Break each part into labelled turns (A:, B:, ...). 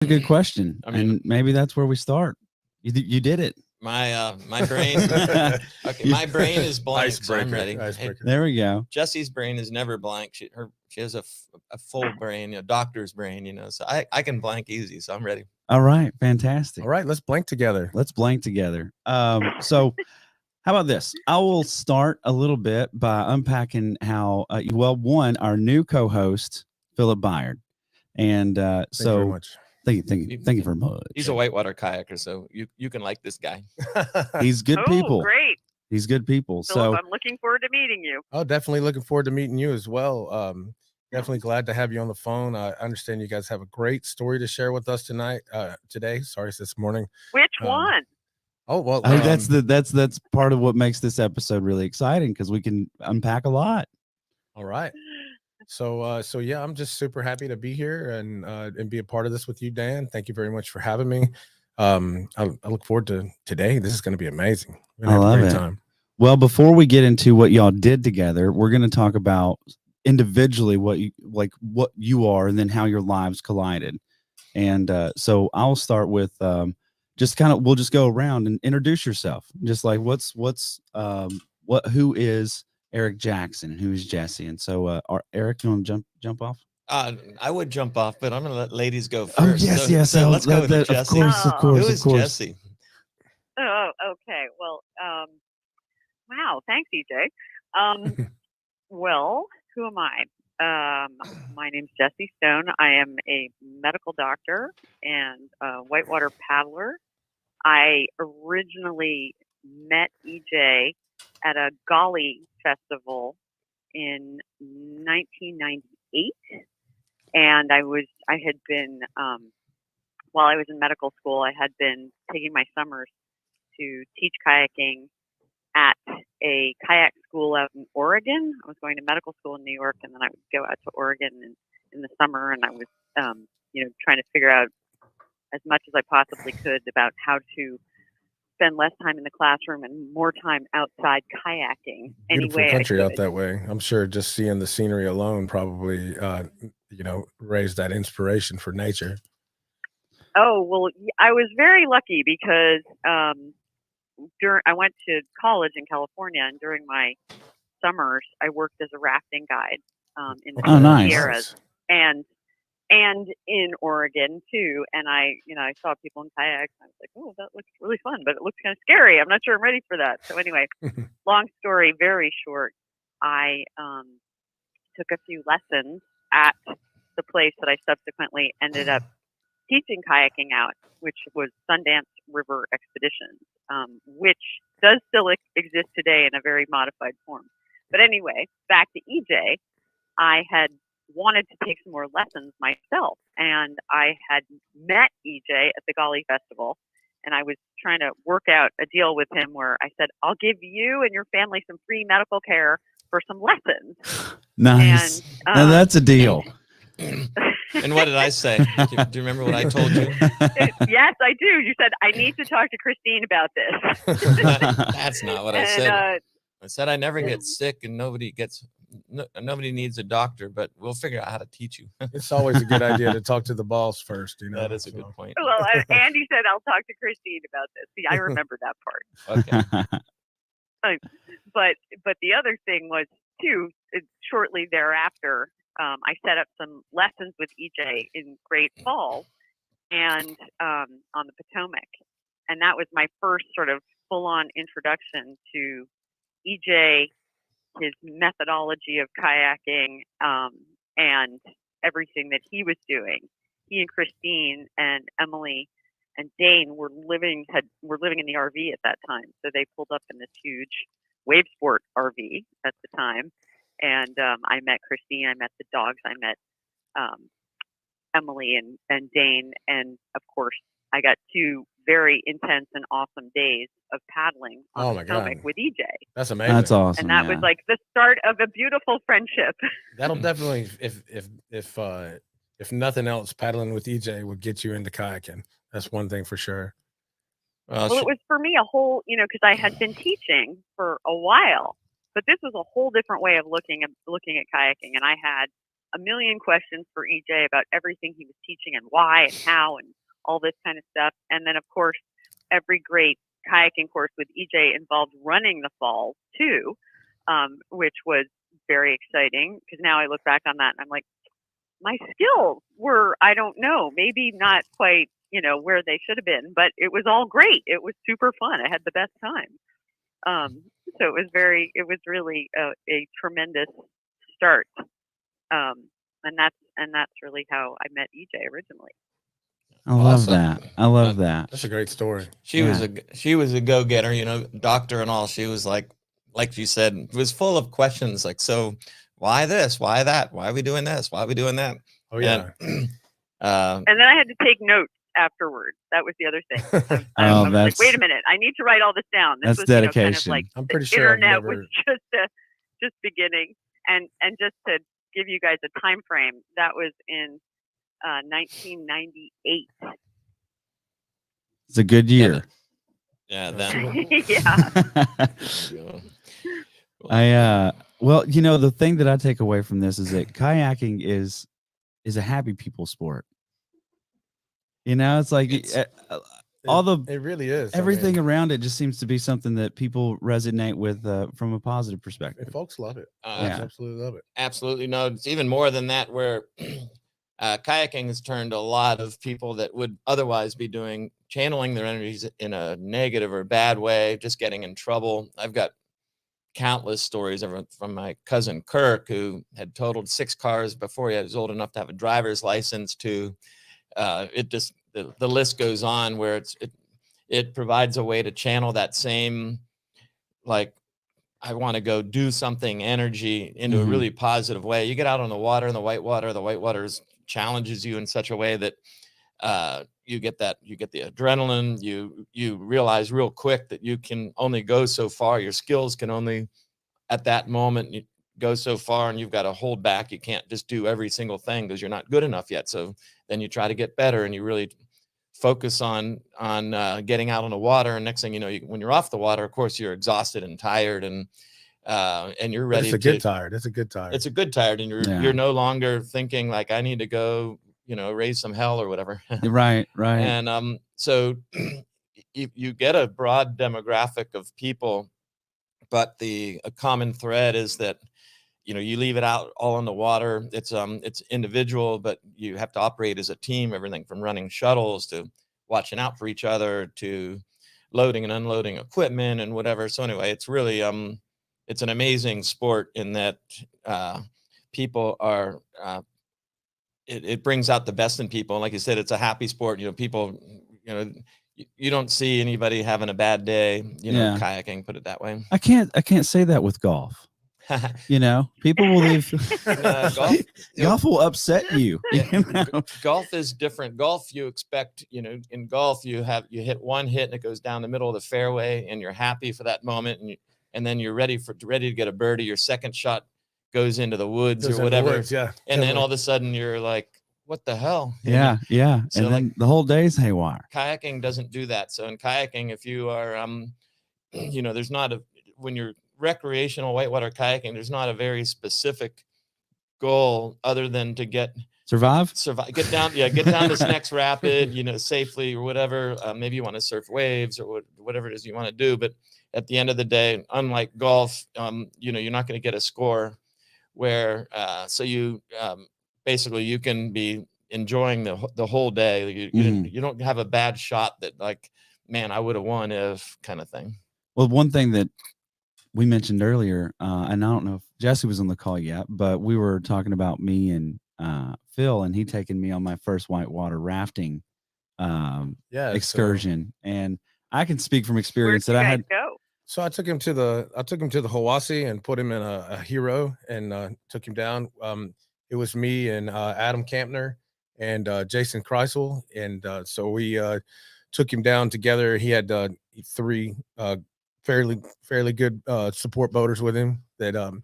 A: a good question.
B: I mean,
A: And maybe that's where we start. You did it.
B: my brain. Okay, my brain is blank, so I'm ready.
A: There we go.
B: Jessie's brain is never blank. She has a full brain, doctor's brain, So I can blank easy, so I'm ready.
A: All right, fantastic.
C: All right, let's blank together.
A: Let's blank together. So how about this? I will start a little bit by unpacking how one, our new co-host, Philip Byard. And
C: Thank you very much.
A: Thank you very much.
B: He's a whitewater kayaker, so you can like this guy.
A: He's good people.
D: Great.
A: He's good people.
D: Philip,
A: So
D: I'm looking forward to meeting you.
C: Oh, definitely looking forward to meeting you as well. Definitely glad to have you on the phone. I understand you guys have a great story to share with us today. Sorry, this morning.
D: Which one?
C: Oh well,
A: that's part of what makes this episode really exciting because we can unpack a lot.
C: All right. So yeah, I'm just super happy to be here and be a part of this with you, Dan. Thank you very much for having me. I look forward to today. This is going to be amazing. We're going to have a great time.
A: Well, before we get into what y'all did together, we're going to talk about individually what you are and then how your lives collided. And so I'll start with we'll just go around and introduce yourself. Just like who is Eric Jackson? Who is Jessie? And so Eric, you want to jump off?
B: I would jump off, but I'm going to let ladies go first.
A: Oh, yes.
B: So let's go with Jessie.
A: Of course.
B: Who is Jessie?
D: Oh, okay. Well, wow. Thanks, EJ. Well, who am I? My name's Jessie Stone. I am a medical doctor and a whitewater paddler. I originally met EJ at a Golly festival in 1998, and while I was in medical school, I had been taking my summers to teach kayaking at a kayak school out in Oregon. I was going to medical school in New York, and then I would go out to Oregon in the summer, and I was, trying to figure out as much as I possibly could about how to spend less time in the classroom and more time outside kayaking.
C: Beautiful country out that way. I'm sure just seeing the scenery alone probably, raised that inspiration for nature.
D: Oh, well, I was very lucky because I went to college in California, and during my summers, I worked as a rafting guide in the Sierras and in Oregon too. And I saw people in kayaks. And I was like, oh, that looks really fun, but it looks kind of scary. I'm not sure I'm ready for that. So anyway, long story very short, I took a few lessons at the place that I subsequently ended up teaching kayaking out, which was Sundance River Expeditions, which does still exist today in a very modified form. But anyway, back to EJ, I had wanted to take some more lessons myself, and I had met EJ at the Golly Festival, and I was trying to work out a deal with him where I said, I'll give you and your family some free medical care for some lessons.
A: Nice. Now that's a deal.
B: And what did I say? Do you remember what I told you?
D: Yes, I do. You said, I need to talk to Christine about this.
B: That's not what I said. I said I never get sick and nobody needs a doctor, but we'll figure out how to teach you.
C: It's always a good idea to talk to the boss first.
B: That is a good point.
D: Well, Andy said, I'll talk to Christine about this. See, I remember that part.
B: Okay.
D: But the other thing was, too, shortly thereafter, I set up some lessons with EJ in Great Falls and on the Potomac. And that was my first sort of full-on introduction to EJ, his methodology of kayaking, and everything that he was doing. He and Christine and Emily and Dane were living in the RV at that time. So they pulled up in this huge wave sport RV at the time. And I met Christine, I met the dogs, I met Emily and Dane. And of course, I got 2 very intense and awesome days of paddling on the Potomac with EJ.
C: That's amazing.
A: That's awesome.
D: And that was like the start of a beautiful friendship.
C: That'll definitely, if nothing else, paddling with EJ would get you into kayaking. That's one thing for sure.
D: Well, it was for me a whole, because I had been teaching for a while, but this was a whole different way of looking at kayaking. And I had a million questions for EJ about everything he was teaching and why and how and all this kind of stuff. And then, of course, every great kayaking course with EJ involved running the falls too, which was very exciting because now I look back on that and I'm like, my skills were, I don't know, maybe not quite, where they should have been, but it was all great. It was super fun. I had the best time. So it was really a tremendous start. And that's really how I met EJ originally.
A: I love that. I love that.
C: That's a great story.
B: She was a go-getter, doctor and all. She was like you said, it was full of questions like, so why this? Why that? Why are we doing this? Why are we doing that?
C: Oh yeah.
D: And then I had to take notes afterwards. That was the other thing. I was like, wait a minute, I need to write all this down. This was
A: dedication.
D: Kind of like
C: I'm pretty sure
D: internet was just beginning. And just to give you guys a time frame, that was in 1998.
A: It's a good year.
B: Yeah.
A: Yeah. Well, the thing that I take away from this is that kayaking is a happy people sport. It's like it
C: really is.
A: Everything around it just seems to be something that people resonate with from a positive perspective.
C: And folks love it. Absolutely love it.
B: Absolutely. No, it's even more than that, where kayaking has turned a lot of people that would otherwise be channeling their energies in a negative or bad way, just getting in trouble. I've got countless stories from my cousin Kirk, who had totaled 6 cars before he was old enough to have a driver's license, to the list goes on, where it provides a way to channel that same, like, I want to go do something energy into a really positive way. You get out on the water, and the white water challenges you in such a way that you get the adrenaline. You realize real quick that you can only go so far. Your skills can only, at that moment, you go so far, and you've got to hold back. You can't just do every single thing because you're not good enough yet. So then you try to get better, and you really focus on getting out on the water. And next thing you know, when you're off the water, of course, you're exhausted and tired, and you're ready.
C: It's a good tired. It's a good tired.
B: It's a good tired, and you're no longer thinking like, I need to go, raise some hell or whatever.
A: Right.
B: And so you get a broad demographic of people, but a common thread is that you leave it out all on the water. It's individual, but you have to operate as a team. Everything from running shuttles to watching out for each other to loading and unloading equipment and whatever. So anyway, it's really it's an amazing sport in that people are. It brings out the best in people. And like you said, it's a happy sport. People. You don't see anybody having a bad day. Kayaking, put it that way.
A: I can't say that with golf. People will leave. Golf will upset you.
B: Golf is different. Golf, you expect, in golf, you hit one hit and it goes down the middle of the fairway, and you're happy for that moment, and then you're ready to get a birdie. Your second shot goes into the woods or whatever. And then all of a sudden you're like, what the hell?
A: Yeah. So and then the whole day's haywire.
B: Kayaking doesn't do that. So in kayaking, if you are, there's not when you're recreational whitewater kayaking, there's not a very specific goal other than to
A: survive,
B: get down this next rapid, safely or whatever. Maybe you want to surf waves or whatever it is you want to do. But at the end of the day, unlike golf, you're not going to get a score where, so you, basically you can be enjoying the whole day. You don't have a bad shot that like, man, I would have won if kind of thing.
A: Well, one thing that we mentioned earlier, and I don't know if Jessie was on the call yet, but we were talking about me and Phil, and he taken me on my first whitewater rafting excursion. And I can speak from experience that I had.
C: So I took him to the Hiwassee and put him in a hero and took him down. It was me and Adam Campner and Jason Kreisel. And so we took him down together. He had 3 fairly good support boaters with him and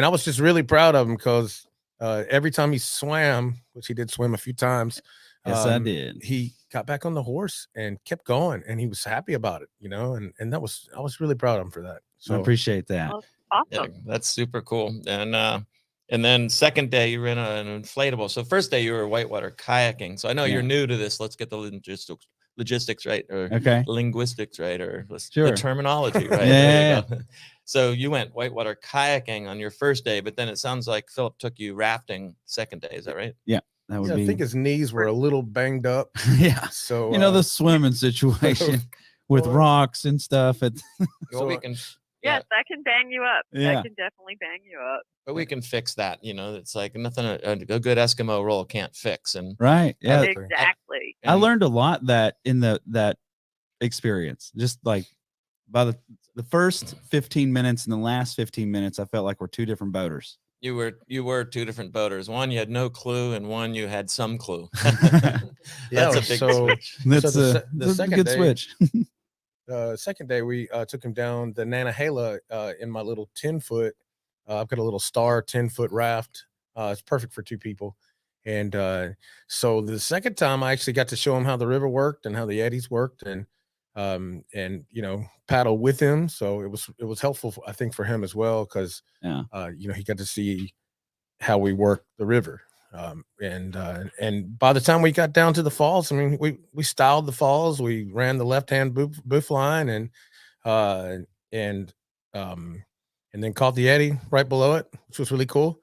C: I was just really proud of him because every time he swam, which he did swim a few times,
A: yes, I did,
C: he got back on the horse and kept going, and he was happy about it, and I was really proud of him for that. So
A: I appreciate that.
D: Awesome.
B: Yeah, that's super cool. And And then second day you ran an inflatable. So first day you were whitewater kayaking. So I know
A: Yeah.
B: you're new to this. Let's get the logistics right, or
A: Okay.
B: linguistics right, or
A: Sure.
B: the terminology right.
A: Yeah.
B: There you go. So you went whitewater kayaking on your first day, but then it sounds like Philip took you rafting second day. Is that right?
A: Yeah. That would
C: Yeah,
A: be.
C: I think his knees were a little banged up.
A: Yeah.
C: So
A: The swimming situation with
C: well,
A: rocks and stuff.
B: Well,
C: So,
B: we can.
D: Yes, that can bang you up.
A: Yeah.
D: That can definitely bang you up.
B: But we can fix that. It's like nothing a good Eskimo roll can't fix. And
A: Right. Yeah.
D: Exactly.
A: I learned a lot that in that experience. Just like by the first 15 minutes and the last 15 minutes, I felt like we're two different boaters.
B: You were two different boaters. One you had no clue, and one you had some clue.
C: Yeah,
B: That's a big switch.
A: That's
C: the
A: a
C: second
A: good
C: day,
A: switch.
C: second day we took him down the Nanahala in my little 10-foot. I've got a little Star 10-foot raft. It's perfect for two people. And so the second time I actually got to show him how the river worked and how the eddies worked, and paddle with him. So it was helpful, I think, for him as well, because
A: Yeah.
C: he got to see how we work the river. And by the time we got down to the falls, I mean, we styled the falls. We ran the left-hand boof line and then caught the eddy right below it, which was really cool.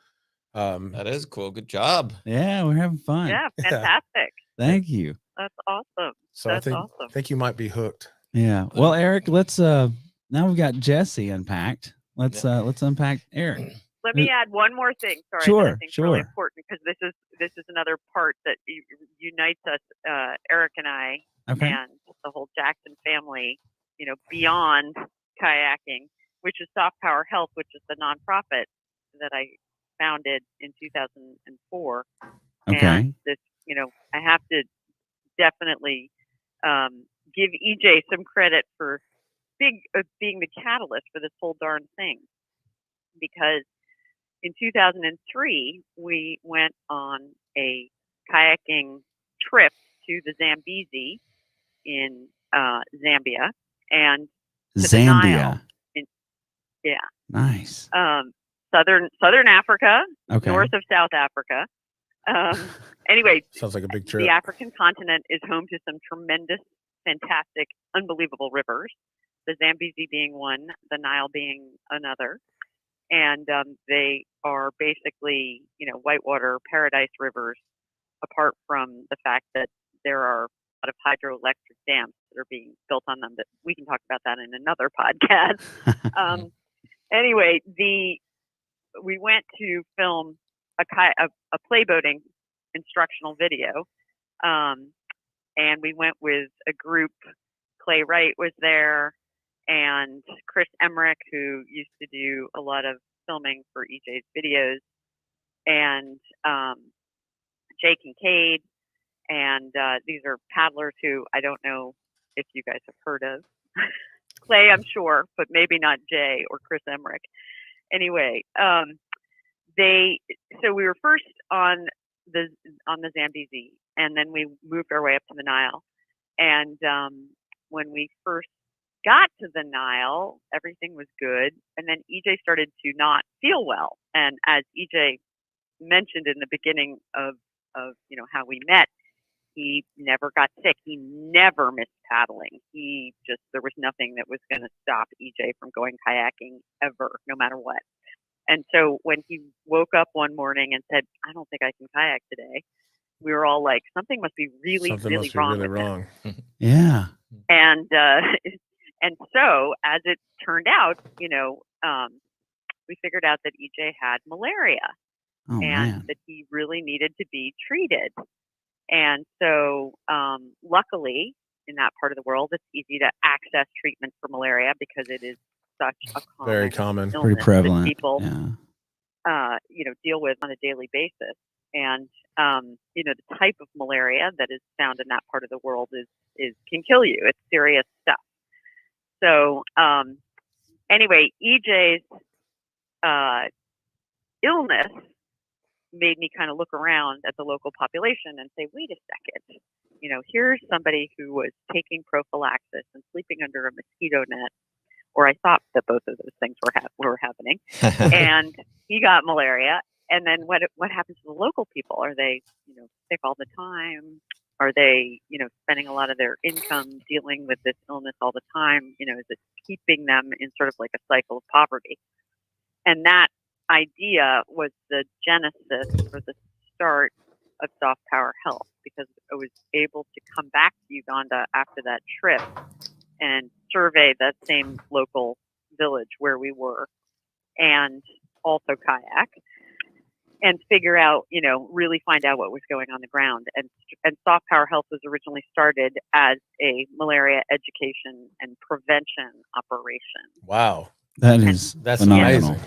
B: That is cool. Good job.
A: Yeah, we're having fun.
D: Yeah, fantastic.
A: Thank you.
D: That's awesome.
C: So
D: That's
C: I
D: awesome.
C: think you might be hooked.
A: Yeah. Well, Eric, let's now we've got Jessie unpacked. Let's unpack Eric.
D: Let me add one more thing. Sorry,
A: Sure,
D: that I think is really
A: sure.
D: important, because this is another part that unites us, Eric and I,
A: Okay.
D: and the whole Jackson family. Beyond kayaking, which is Soft Power Health, which is the nonprofit that I founded in 2004.
A: Okay.
D: And this, I have to definitely give EJ some credit for being the catalyst for this whole darn thing, because in 2003 we went on a kayaking trip to the Zambezi in Zambia and to the Nile. Yeah.
A: Nice.
D: Southern Africa,
A: Okay.
D: north of South Africa. Anyway,
C: Sounds like a big trip.
D: the African continent is home to some tremendous, fantastic, unbelievable rivers. The Zambezi being one, the Nile being another, and they are basically, whitewater paradise rivers. Apart from the fact that there are a lot of hydroelectric dams that are being built on them, that we can talk about that in another podcast. Anyway, we went to film a playboating instructional video, and we went with a group. Clay Wright was there, and Chris Emmerich, who used to do a lot of filming for EJ's videos, and Jay Kincaid, and these are paddlers who I don't know if you guys have heard of. Clay, I'm sure, but maybe not Jay or Chris Emmerich. Anyway, so we were first on the Zambezi, and then we moved our way up to the Nile. And when we first got to the Nile, everything was good, and then EJ started to not feel well. And as EJ mentioned in the beginning of how we met, he never got sick. He never missed paddling. There was nothing that was going to stop EJ from going kayaking ever, no matter what. And so when he woke up one morning and said, "I don't think I can kayak today," we were all like, something must be really wrong.
A: Yeah.
D: And so as it turned out, we figured out that EJ had malaria,
A: Oh,
D: and
A: man.
D: that he really needed to be treated. And so, luckily, in that part of the world, it's easy to access treatment for malaria because it is such a
C: Very common.
D: illness
A: Pretty prevalent.
D: that people,
A: Yeah.
D: deal with on a daily basis. And the type of malaria that is found in that part of the world can kill you. It's serious stuff. So, anyway, EJ's illness made me kind of look around at the local population and say, wait a second, here's somebody who was taking prophylaxis and sleeping under a mosquito net, or I thought that both of those things were happening, and he got malaria, And then what happens to the local people? Are they, sick all the time? Are they, spending a lot of their income dealing with this illness all the time? Is it keeping them in sort of like a cycle of poverty? And that idea was the genesis or the start of Soft Power Health, because I was able to come back to Uganda after that trip and survey that same local village where we were, and also kayak, and figure out, really find out what was going on the ground. And Soft Power Health was originally started as a malaria education and prevention operation.
C: Wow.
A: That's phenomenal.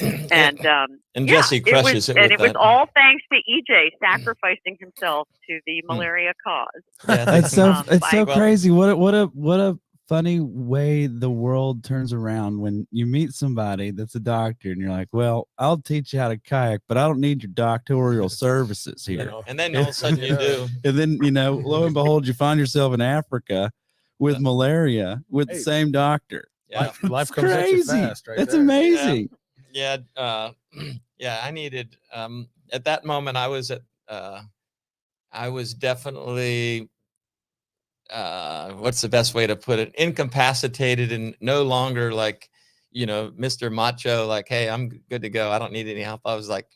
C: Amazing.
D: And
B: Jesse crushes
D: it was
B: that.
D: all thanks to EJ sacrificing himself to the malaria cause.
B: Yeah,
A: That's so it's so
B: well,
A: crazy. What a funny way the world turns around when you meet somebody that's a doctor and you're like, well, I'll teach you how to kayak, but I don't need your doctoral services here.
B: and then all of a sudden you do.
A: And then, lo and behold, you find yourself in Africa with malaria with the same doctor.
B: Yeah.
C: Life comes at you fast, right?
A: That's
C: there.
A: amazing.
B: Yeah. I needed, at that moment I was definitely, what's the best way to put it? Incapacitated and no longer like, Mr. Macho, like, hey, I'm good to go. I don't need any help. I was like,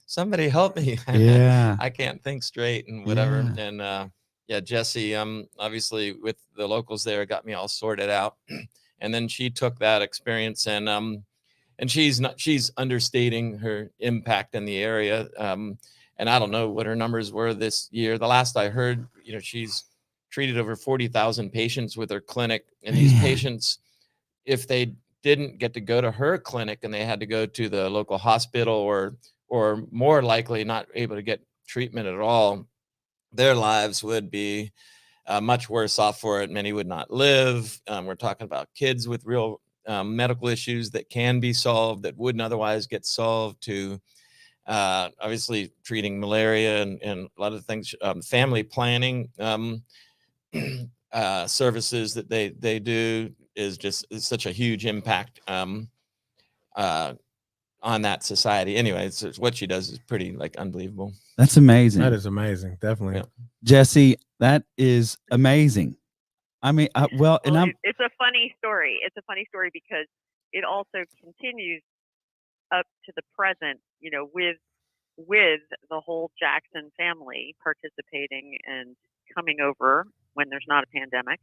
B: somebody help me.
A: Yeah.
B: I can't think straight and whatever.
A: Yeah.
B: And Jessie, obviously with the locals there, got me all sorted out. And then she took that experience and she's understating her impact in the area. And I don't know what her numbers were this year. The last I heard, she's treated over 40,000 patients with her clinic. And these patients, if they didn't get to go to her clinic and they had to go to the local hospital or more likely not able to get treatment at all, their lives would be much worse off for it. Many would not live. We're talking about kids with real medical issues that can be solved that wouldn't otherwise get solved, to obviously treating malaria and a lot of things, family planning services that they do is such a huge impact on that society. Anyway, it's what she does is pretty unbelievable.
A: That's amazing.
C: That is amazing. Definitely.
B: Yeah.
A: Jesse, that is amazing. I mean,
D: it's a funny story. It's a funny story because it also continues up to the present, with the whole Jackson family participating and coming over when there's not a pandemic,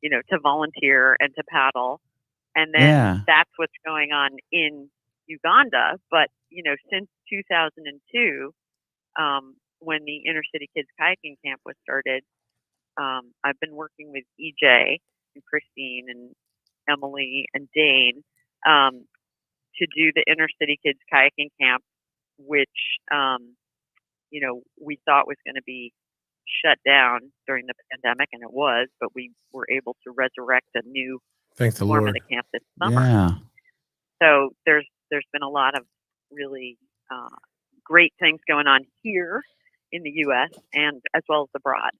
D: to volunteer and to paddle. And then that's what's going on in Uganda. But, since 2002, when the Inner City Kids Kayaking Camp was started, I've been working with EJ and Christine and Emily and Dane to do the Inner City Kids Kayaking Camp, which, we thought was going to be shut down during the pandemic, and it was, but we were able to resurrect a new form of the camp this summer.
A: Yeah.
D: So there's been a lot of really great things going on here in the U.S. and as well as abroad.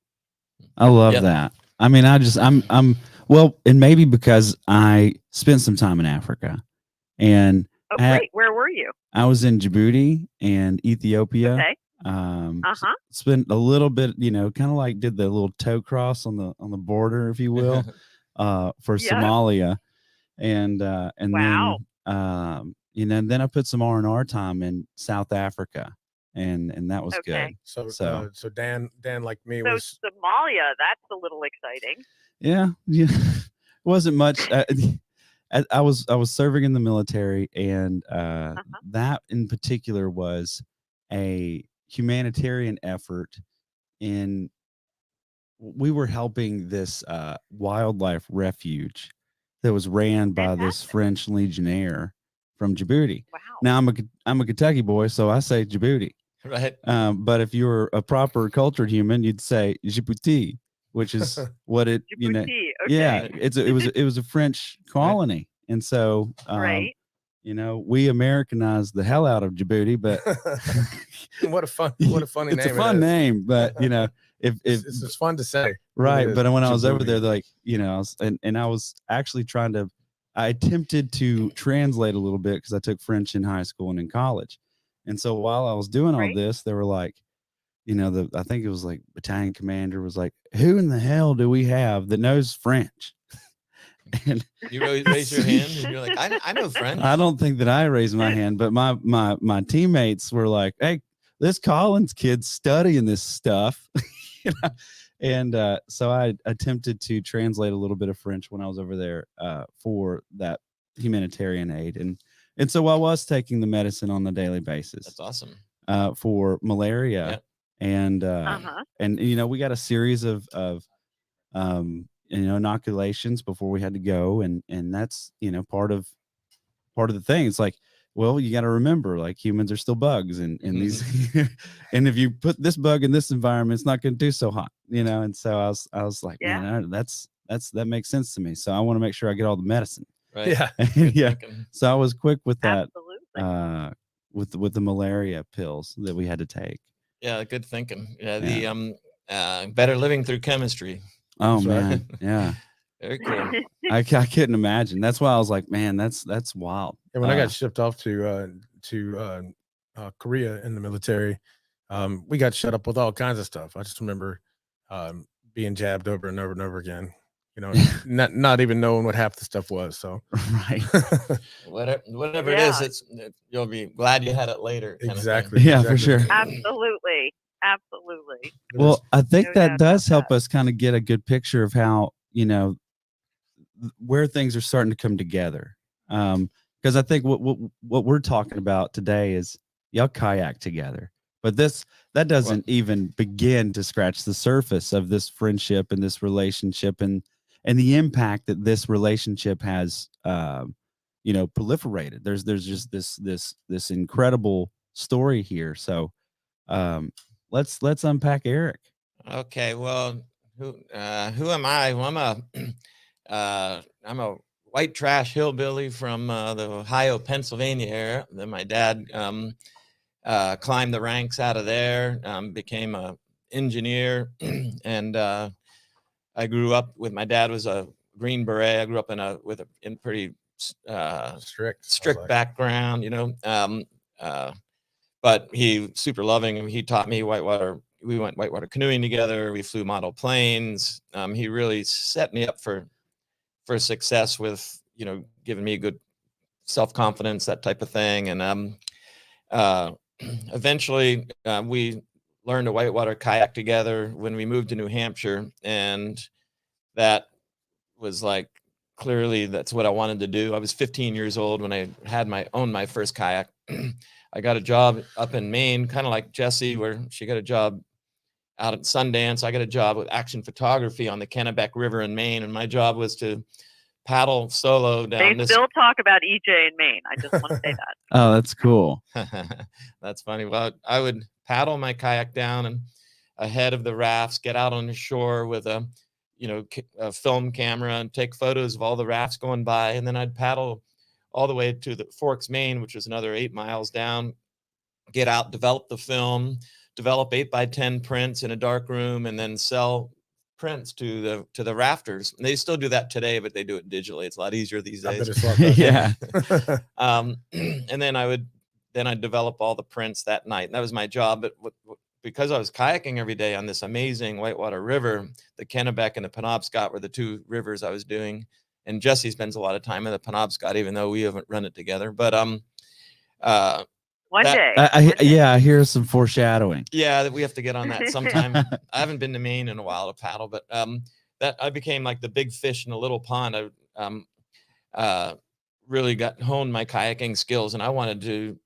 A: I love that. I mean, I'm well, and maybe because I spent some time in Africa, and
D: great. Where were you?
A: I was in Djibouti and Ethiopia.
D: Okay.
A: Spent a little bit, kind of like did the little toe cross on the border, if you will, for Somalia, and
D: wow.
A: then then I put some R&R time in South Africa, and that was good.
C: So Dan like me was
D: Somalia. That's a little exciting.
A: Yeah. Wasn't much. I was serving in the military, and that in particular was a humanitarian effort. We were helping this wildlife refuge that was ran by this French legionnaire from Djibouti.
D: Wow.
A: Now I'm a Kentucky boy, so I say Djibouti.
B: Right.
A: But if you were a proper cultured human, you'd say Djibouti, which is what it,
D: Djibouti,
A: yeah, it was a French colony. And so,
D: right.
A: We Americanized the hell out of Djibouti, but
C: what a funny name.
A: It's a fun name, but if
C: it's fun to say.
A: Right. But when I was over there, I was actually I attempted to translate a little bit because I took French in high school and in college. And so while I was doing all
D: Right.
A: this, they were like, I think it was like battalion commander was like, who in the hell do we have that knows French? And
B: You raise your hand and you're like, I know French.
A: I don't think that I raised my hand, but my teammates were like, hey, this Collins kid's studying this stuff. And so I attempted to translate a little bit of French when I was over there for that humanitarian aid. And so I was taking the medicine on a daily basis.
B: That's awesome.
A: For malaria.
B: Yep.
A: And
D: Uh-huh.
A: and we got a series of inoculations before we had to go, and that's part of the thing. It's like, well, you got to remember, like, humans are still bugs, and these and if you put this bug in this environment, it's not going to do so hot, and so I was like,
D: Yeah.
A: man, that makes sense to me. So I want to make sure I get all the medicine.
B: Right.
C: Yeah.
B: Good
A: Yeah.
B: thinking.
A: So I was quick with that.
D: Absolutely.
A: With the malaria pills that we had to take.
B: Yeah, good thinking. Yeah, the better living through chemistry.
A: Oh
C: That's right.
A: man, yeah.
B: Very cool.
A: I couldn't imagine. That's why I was like, man, that's wild.
C: And when I got shipped off to Korea in the military, we got shut up with all kinds of stuff. I just remember being jabbed over and over and over again. Not even knowing what half the stuff was. So
A: right.
B: Whatever it is, you'll be glad you had it later. kind of thing.
C: exactly.
A: Yeah, for
C: exactly.
A: sure.
D: Absolutely. Absolutely.
A: Well, I think
D: No
A: that
D: doubt
A: does
D: about
A: help
D: that.
A: us kind of get a good picture of how, where things are starting to come together. Because I think what we're talking about today is y'all kayak together, but that doesn't even begin to scratch the surface of this friendship and this relationship and the impact that this relationship has, proliferated. There's just this incredible story here. So, let's unpack Eric.
B: Okay, well, who am I? Well, I'm a white trash hillbilly from the Ohio, Pennsylvania area. Then my dad climbed the ranks out of there, became a engineer, and I grew up with my dad was a Green Beret. I grew up in pretty strict background, but he super loving. He taught me whitewater. We went whitewater canoeing together. We flew model planes. He really set me up for success with, giving me good self-confidence, that type of thing. And eventually we learned to whitewater kayak together when we moved to New Hampshire. And that was like, clearly that's what I wanted to do. I was 15 years old when I had my first kayak. I got a job up in Maine, kind of like Jessie, where she got a job out at Sundance. I got a job with action photography on the Kennebec River in Maine, and my job was to paddle solo down.
D: They still talk about EJ in Maine. I just want to say that.
A: Oh, that's cool.
B: That's funny. Well, I would paddle my kayak down and ahead of the rafts, get out on the shore with a film camera and take photos of all the rafts going by, and then I'd paddle all the way to the Forks, Maine, which was another 8 miles down. Get out, develop the film, develop 8x10 prints in a dark room, and then sell prints to the rafters. And they still do that today, but they do it digitally. It's a lot easier these days.
A: Yeah.
B: And then I'd develop all the prints that night. And that was my job. But because I was kayaking every day on this amazing whitewater river, the Kennebec and the Penobscot were the two rivers I was doing. And Jessie spends a lot of time in the Penobscot, even though we haven't run it together. But
D: One day.
A: I hear some foreshadowing.
B: Yeah, we have to get on that sometime. I haven't been to Maine in a while to paddle, but that I became like the big fish in a little pond. I really honed my kayaking skills, and I wanted to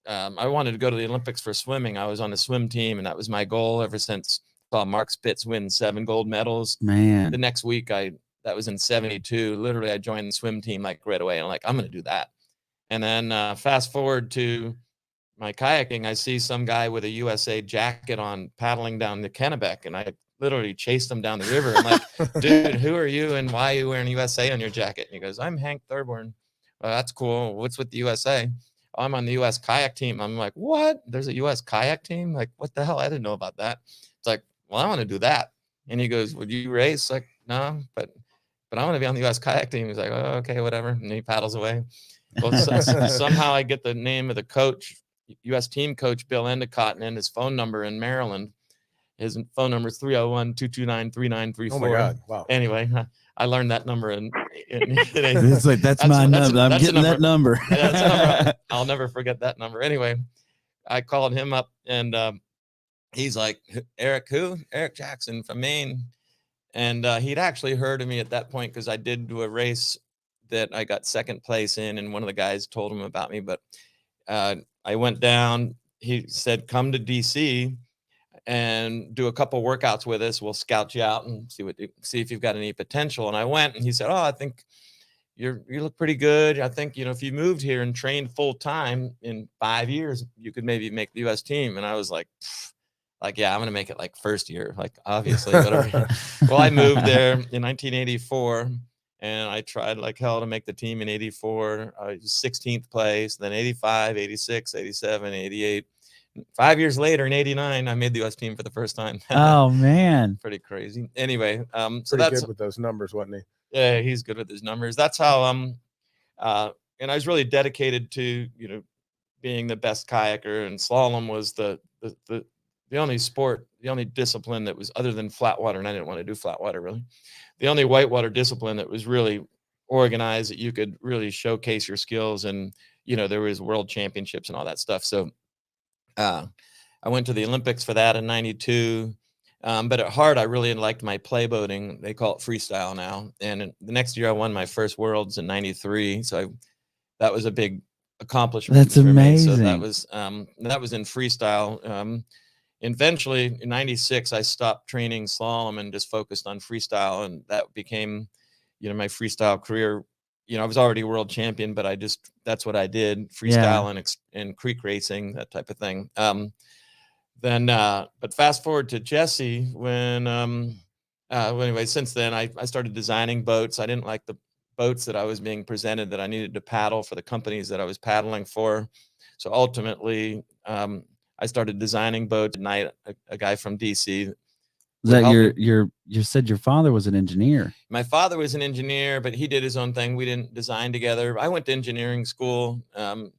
B: go to the Olympics for swimming. I was on the swim team, and that was my goal ever since I saw Mark Spitz win 7 gold medals.
A: Man,
B: the next week that was in 72. Literally, I joined the swim team like right away. And I'm like, I'm going to do that. And then fast forward to my kayaking, I see some guy with a USA jacket on paddling down the Kennebec, and I literally chased him down the river. I'm like, dude, who are you and why are you wearing USA on your jacket? And he goes, I'm Hank Thurborn. Well, that's cool. What's with the USA? Oh, I'm on the US kayak team. I'm like, what? There's a US kayak team? Like, what the hell? I didn't know about that. It's like, well, I want to do that. And he goes, would you race? Like, no, but I want to be on the US kayak team. He's like, oh, okay, whatever. And he paddles away. Well, somehow I get the name of the coach U.S. team coach Bill Endicott and his phone number in Maryland. His phone number is 301-229-3934.
C: Oh my God! Wow.
B: Anyway, I learned that number
A: It's like that's my number. I'm getting that number.
B: That's a number. I'll never forget that number. Anyway, I called him up and he's like, Eric, who? Eric Jackson from Maine. And he'd actually heard of me at that point because I did do a race that I got second place in, and one of the guys told him about me. But I went down. He said, come to DC and do a couple workouts with us. We'll scout you out and see if you've got any potential. And I went, and he said, oh, I think you look pretty good. I think, if you moved here and trained full time in 5 years, you could maybe make the U.S. team. And I was like, yeah, I'm going to make it like first year, like obviously. Whatever. Well, I moved there in 1984 and I tried like hell to make the team in 84. I was 16th place, then 85, 86, 87, 88. 5 years later in 89, I made the U.S. team for the first time.
A: Oh man.
B: Pretty crazy. Anyway, so
C: Pretty
B: that's
C: good with those numbers, wasn't he?
B: Yeah, he's good with his numbers. That's how and I was really dedicated to, being the best kayaker, and slalom was the only sport, the only discipline that was, other than flat water, and I didn't want to do flat water really, the only whitewater discipline that was really organized that you could really showcase your skills. And, there was world championships and all that stuff. So I went to the Olympics for that in 92. But at heart, I really liked my play boating. They call it freestyle now. And the next year I won my first worlds in 93. So that was a big accomplishment.
A: That's amazing.
B: Me. So that was in freestyle. Eventually in 96, I stopped training slalom and just focused on freestyle. And that became, my freestyle career. I was already world champion, but that's what I did, freestyle and creek racing, that type of thing. But fast forward to Jessie anyway, since then I started designing boats. I didn't like the boats that I was being presented that I needed to paddle for the companies that I was paddling for. So ultimately, I started designing boats at night. A guy from DC.
A: Is that you said your father was an engineer?
B: My father was an engineer, but he did his own thing. We didn't design together. I went to engineering school. And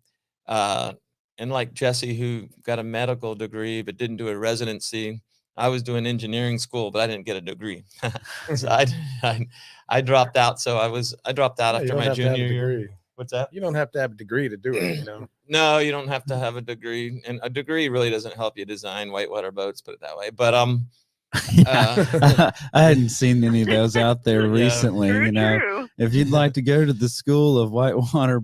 B: like Jessie, who got a medical degree but didn't do a residency, I was doing engineering school, but I didn't get a degree. So I dropped out. So I dropped out after my junior year. What's that?
C: You don't have to have a degree to do it,
B: No, you don't have to have a degree, and a degree really doesn't help you design whitewater boats, put it that way. But
A: I hadn't seen any of those out there recently.
D: True.
A: If you'd like to go to the school of whitewater,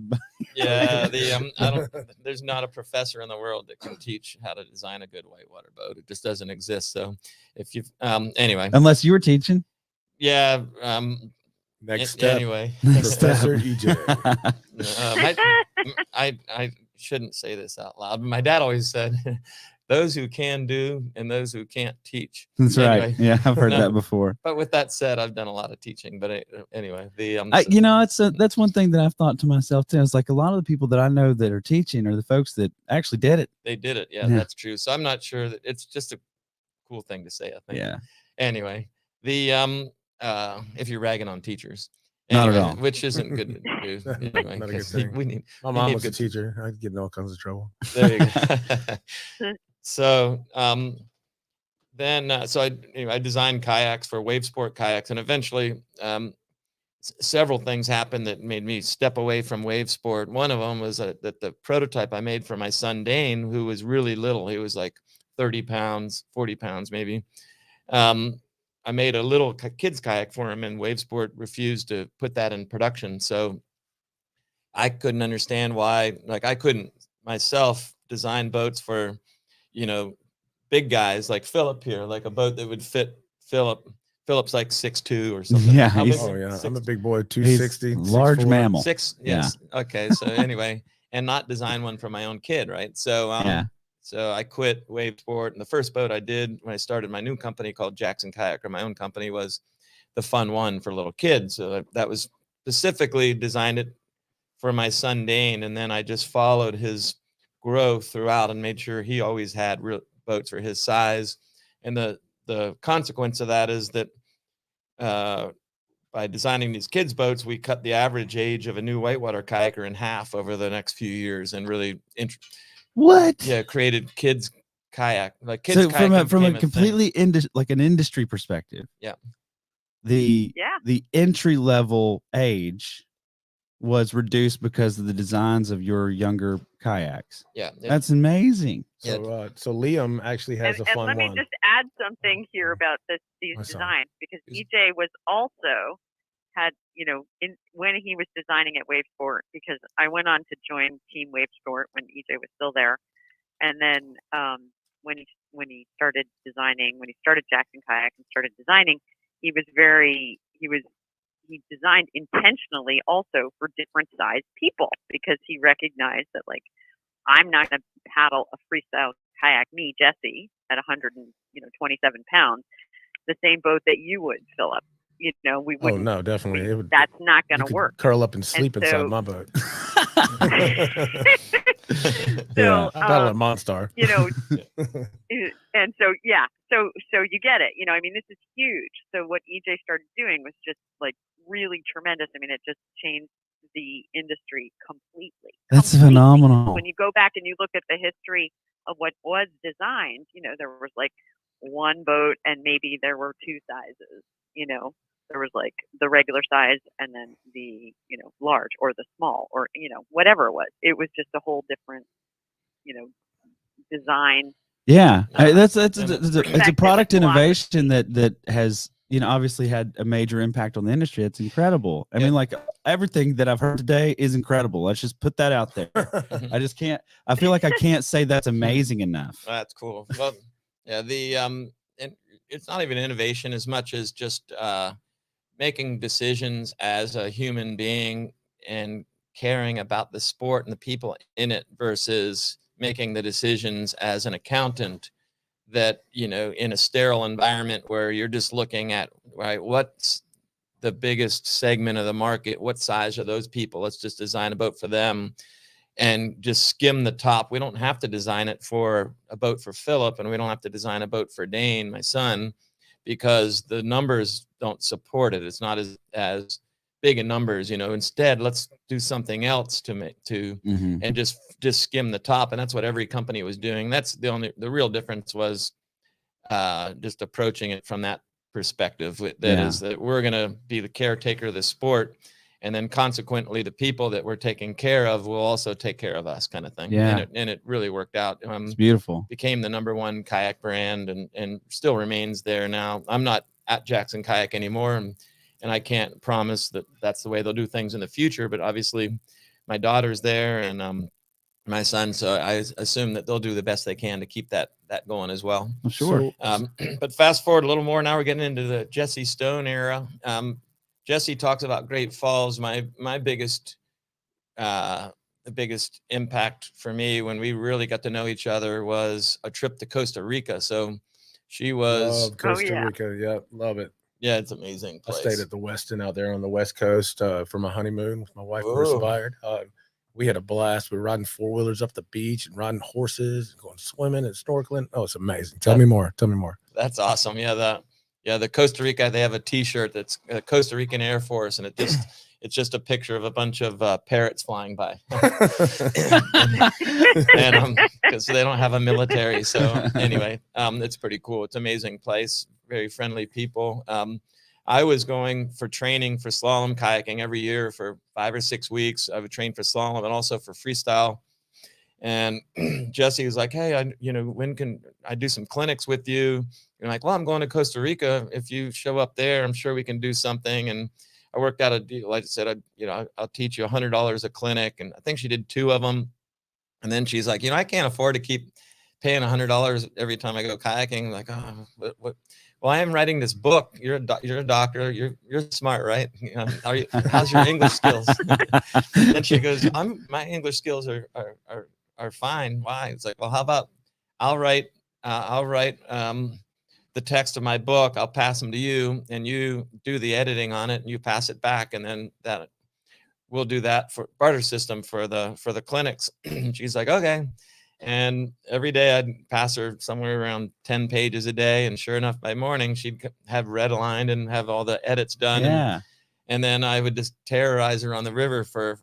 B: there's not a professor in the world that can teach how to design a good whitewater boat. It just doesn't exist. So if you anyway,
A: unless you were teaching,
C: next step,
B: anyway,
C: Professor EJ.
B: I shouldn't say this out loud, but my dad always said, those who can do and those who can't teach.
A: That's right. Yeah, I've heard that before.
B: But with that said, I've done a lot of teaching. But anyway,
A: that's one thing that I've thought to myself too. It's like a lot of the people that I know that are teaching are the folks that actually did it.
B: They did it. Yeah, that's true. So I'm not sure that it's just a cool thing to say, I think.
A: Yeah.
B: Anyway, if you're ragging on teachers.
A: Not at all.
B: Which isn't good to do. Anyway,
C: Not a good thing. My mom was a teacher. I'd get in all kinds of trouble.
B: There you go. So I designed kayaks for wave sport kayaks, and eventually several things happened that made me step away from wave sport. One of them was that the prototype I made for my son Dane, who was really little, he was like 30 pounds, 40 pounds maybe. I made a little kids kayak for him, and wave sport refused to put that in production. So I couldn't understand why, like I couldn't myself design boats for, big guys like Philip here, like a boat that would fit Philip. Philip's like 6'2" or something.
A: Yeah.
C: I'm a big boy, 260.
A: Large
C: 6'4".
A: mammal.
B: Yes. Yeah. Okay. So anyway, and not design one for my own kid. Right. So, So I quit wave sport, and the first boat I did when I started my new company called Jackson Kayak, or my own company, was the fun one for little kids. So that was specifically designed it for my son Dane, and then I just followed his growth throughout and made sure he always had real boats for his size. And the consequence of that is that by designing these kids boats, we cut the average age of a new whitewater kayaker in half over the next few years, and really
A: What?
B: Yeah, created kids kayak, like kids
A: So from a
B: kayaking became a thing.
A: completely like an industry perspective,
B: Yeah.
A: the
D: Yeah.
A: entry level age was reduced because of the designs of your younger kayaks.
B: Yeah.
A: That's amazing.
C: So so Liam actually has a
D: And
C: fun
D: let me
C: one.
D: just add something here about these
C: My son.
D: designs, because
B: Is-
D: EJ was also had, when he was designing at Wave Sport, because I went on to join Team Wave Sport when EJ was still there, and then when he started designing, when he started Jackson Kayak and started designing, he designed intentionally also for different size people, because he recognized that, like, I'm not going to paddle a freestyle kayak, me, Jessie, at 127 pounds, the same boat that you would, Philip. We
C: Oh
D: wouldn't.
C: no, definitely. It would,
D: That's not going
C: you
D: to
C: could
D: work.
C: curl up and sleep inside
D: so-
C: my boat.
A: Yeah.
C: I paddle at Monstar.
D: And so so you get it. I mean, this is huge. So what EJ started doing was just like really tremendous. I mean, it just changed the industry completely.
A: That's
D: Completely.
A: phenomenal.
D: When you go back and you look at the history of what was designed, there was like one boat and maybe there were two sizes. There was like the regular size and then the large or the small, or whatever it was. It was just a whole different design.
A: Yeah, that's
B: and
A: it's a
D: Perspective
A: product
D: and
A: innovation that has obviously had a major impact on the industry. It's incredible. I
B: Yeah.
A: mean, like everything that I've heard today is incredible. Let's just put that out there. I just can't. I feel like I can't say that's amazing enough.
B: That's cool. Well, yeah, and it's not even innovation as much as just making decisions as a human being and caring about the sport and the people in it versus making the decisions as an accountant that, in a sterile environment where you're just looking at, right, what's the biggest segment of the market, what size are those people, let's just design a boat for them and just skim the top. We don't have to design it for a boat for Philip, and we don't have to design a boat for Dane, my son, because the numbers don't support it. It's not as big in numbers, Instead, let's do something else and just skim the top. And that's what every company was doing. That's the real difference was just approaching it from that perspective. Is that we're going to be the caretaker of the sport. And then consequently, the people that we're taking care of will also take care of us, kind of thing.
A: Yeah.
B: And it really worked out.
A: It's beautiful.
B: Became the #1 kayak brand and still remains there now. I'm not at Jackson Kayak anymore. And I can't promise that that's the way they'll do things in the future. But obviously, my daughter's there and my son. So I assume that they'll do the best they can to keep that going as well.
A: Well, sure.
B: But fast forward a little more. Now we're getting into the Jessie Stone era. Jessie talks about Great Falls. My biggest the biggest impact for me when we really got to know each other was a trip to Costa Rica. So she was
C: Love Costa
D: yeah.
C: Rica. Yeah, love it.
B: Yeah, it's an amazing place.
C: I stayed at the Westin out there on the West Coast for my honeymoon with my wife, Chris
B: Ooh.
C: Byard. We had a blast. We were riding 4-wheelers up the beach and riding horses, going swimming and snorkeling. Oh, it's amazing. Tell me more.
B: That's awesome. Yeah, the Costa Rica, they have a T-shirt that's Costa Rican Air Force, and it's just a picture of a bunch of parrots flying by, and because they don't have a military. So anyway, it's pretty cool. It's an amazing place. Very friendly people. I was going for training for slalom kayaking every year for 5 or 6 weeks. I would train for slalom and also for freestyle. And Jessie was like, "Hey, when can I do some clinics with you?" And like, "Well, I'm going to Costa Rica. If you show up there, I'm sure we can do something." And I worked out a deal. Like I said, I'll teach you $100 a clinic. And I think she did 2 of them. And then she's like, I can't afford to keep paying $100 every time I go kayaking. I'm like, oh, what? Well, I am writing this book. You're a doctor. You're smart, right? How's your English skills? And she goes, my English skills are fine. Why? It's like, well, how about I'll write the text of my book. I'll pass them to you, and you do the editing on it, and you pass it back, and then we'll do that for barter system for the clinics. She's like, okay. And every day I'd pass her somewhere around 10 pages a day. And sure enough, by morning, she'd have red aligned and have all the edits done.
A: Yeah.
B: and then I would just terrorize her on the river for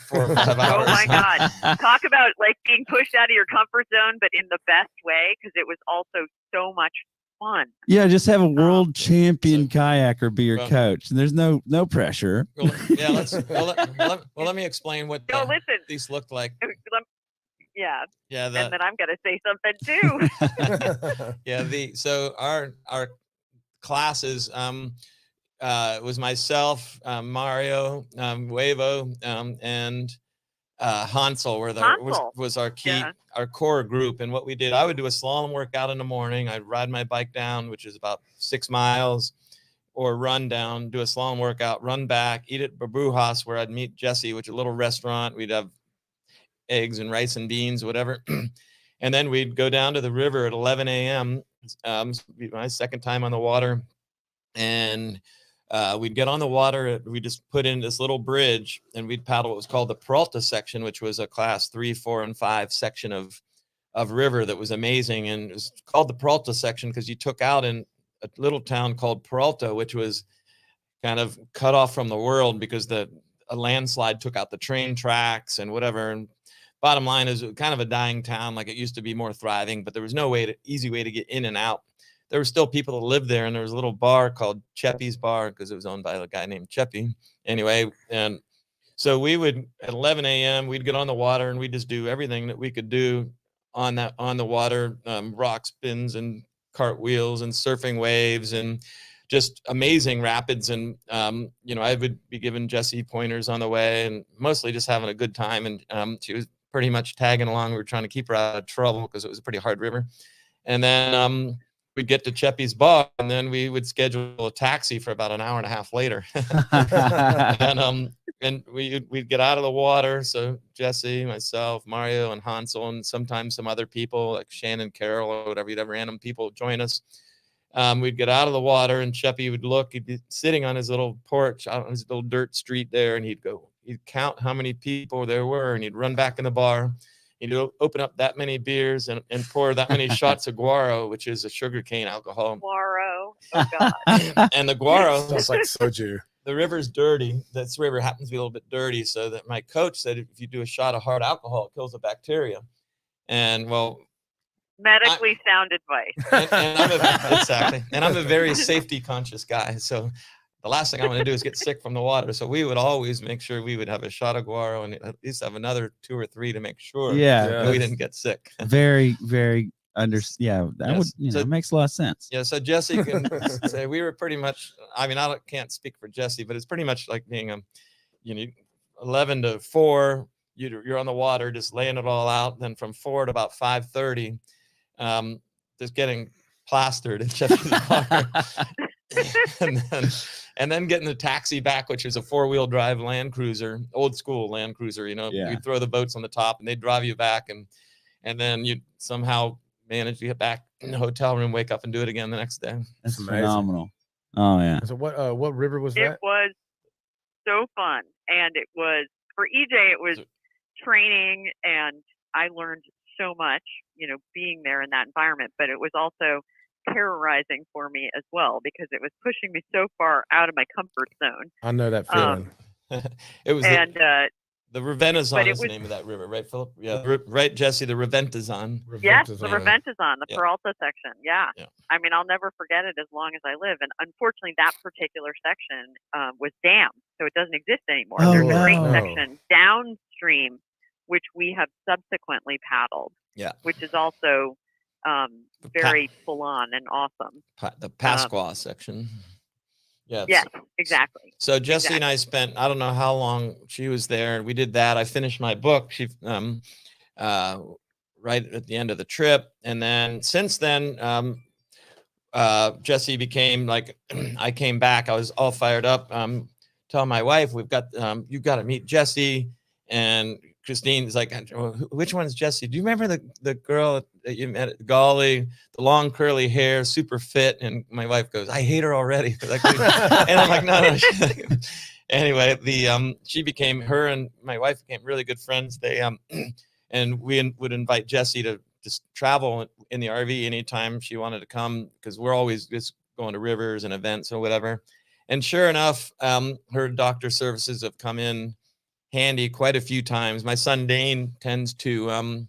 B: 4 or 5 hours.
D: Oh my God. Talk about like being pushed out of your comfort zone, but in the best way, because it was also so much fun.
A: Yeah, just have a world champion kayaker be your coach, and there's no pressure.
B: Well, yeah, let me explain what these looked like.
D: Yeah.
B: Yeah.
D: And then I'm gonna say something too.
B: Yeah. So our classes was myself, Mario, Huevo, and Hansel was our key, our core group. And what we did, I would do a slalom workout in the morning. I'd ride my bike down, which is about 6 miles, or run down, do a slalom workout, run back, eat at Babujas, where I'd meet Jessie, which is a little restaurant. We'd have eggs and rice and beans, whatever. And then we'd go down to the river at 11 a.m. My second time on the water. And we'd get on the water. We just put in this little bridge, and we'd paddle what was called the Peralta section, which was a class 3, 4, and 5 section of river that was amazing. And it was called the Peralta section because you took out in a little town called Peralta, which was kind of cut off from the world because a landslide took out the train tracks and whatever. And bottom line is, it was kind of a dying town. Like, it used to be more thriving, but there was no easy way to get in and out. There were still people that lived there, and there was a little bar called Cheppy's Bar because it was owned by a guy named Cheppy. Anyway, and so we would, at 11 a.m., we'd get on the water, and we'd just do everything that we could do on the water, rock spins and cartwheels and surfing waves and just amazing rapids. And, I would be giving Jessie pointers on the way, and mostly just having a good time. And she was pretty much tagging along. We were trying to keep her out of trouble because it was a pretty hard river. And then we'd get to Cheppy's Bar, and then we would schedule a taxi for about an hour and a half later. And we'd get out of the water. So Jessie, myself, Mario, and Hansel, and sometimes some other people like Shannon, Carol, or whatever, you'd have random people join us. We'd get out of the water, and Cheppy would look. He'd be sitting on his little porch out on his little dirt street there, and he'd count how many people there were, and he'd run back in the bar. He'd open up that many beers and pour that many shots of guaro, which is a sugarcane alcohol.
D: Guaro. Oh, God.
B: And the guaro
C: sounds like soju.
B: The river's dirty. This river happens to be a little bit dirty. So that my coach said, if you do a shot of hard alcohol, it kills the bacteria. And
D: medically sound advice.
B: And I'm a very safety conscious guy. So the last thing I want to do is get sick from the water. So we would always make sure we would have a shot of guaro and at least have another 2 or 3 to make sure that we didn't get sick.
A: Very, very that makes a lot of sense.
B: Yeah. So Jessie can say we were pretty much, I can't speak for Jessie, but it's pretty much like being 11 to 4, you're on the water, just laying it all out. Then from 4 to about 5:30, just getting plastered at Cheppy's Bar. and then getting the taxi back, which is a 4-wheel drive Land Cruiser, old school Land Cruiser. You'd throw the boats on the top, and they'd drive you back, and then you'd somehow manage to get back in the hotel room, wake up, and do it again the next day.
A: That's phenomenal. Oh yeah.
C: So what river was that?
D: It was so fun, and it was for EJ. It was training, and I learned so much, being there in that environment. But it was also terrorizing for me as well because it was pushing me so far out of my comfort zone.
C: I know that feeling.
B: It was the Reventazon is the name of that river, right, Philip? Yeah, right, Jessie. The Reventazon.
D: Yes, the Reventazon, the Peralta section. Yeah. I'll never forget it as long as I live. And unfortunately, that particular section was dammed, so it doesn't exist anymore. There's a great section downstream, which we have subsequently paddled.
B: Yeah.
D: Which is also very full on and awesome.
B: The Pasqua section. Yeah.
D: Yes, exactly.
B: So Jessie and I spent, I don't know how long she was there, and we did that. I finished my book. She right at the end of the trip. And then since then, Jessie became like, I came back, I was all fired up. Telling my wife, you've got to meet Jessie. And Christine's like, which one's Jessie? Do you remember the girl that you met at Golly, the long curly hair, super fit? And my wife goes, I hate her already. And I'm like, no. Anyway, her and my wife became really good friends. They and we would invite Jessie to just travel in the RV anytime she wanted to come, because we're always just going to rivers and events or whatever. And sure enough, her doctor services have come in handy quite a few times. My son Dane tends to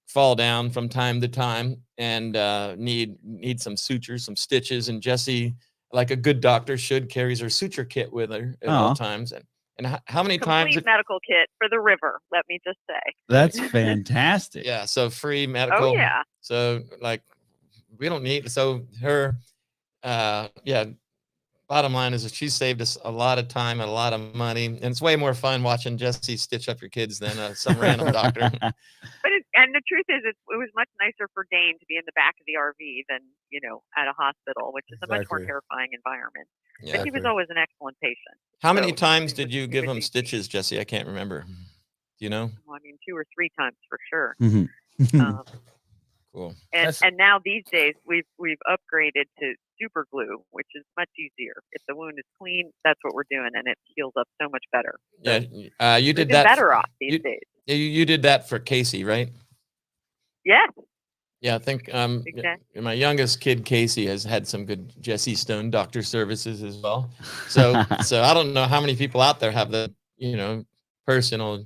B: fall down from time to time and need some sutures, some stitches. And Jessie, like a good doctor should, carries her suture kit with her at all times. And how many times?
D: Complete medical kit for the river. Let me just say.
A: That's fantastic.
B: Yeah. So free medical.
D: Oh yeah.
B: So like we don't need. So her, yeah. Bottom line is that she saved us a lot of time and a lot of money, and it's way more fun watching Jessie stitch up your kids than some random doctor.
D: But and the truth is, it was much nicer for Dane to be in the back of the RV than at a hospital, which is a much more terrifying environment. Yeah, but he was always an excellent patient.
B: How many times did you give him stitches, Jessie? I can't remember. Do you know?
D: Well, I mean, 2 or 3 times for sure.
B: Cool.
D: And now these days we've upgraded to super glue, which is much easier. If the wound is clean, that's what we're doing, and it heals up so much better. So
B: yeah, you did that.
D: Better off these days.
B: You did that for Casey, right?
D: Yes.
B: Yeah, I think
D: exactly.
B: My youngest kid Casey has had some good Jessie Stone doctor services as well. So I don't know how many people out there have the personal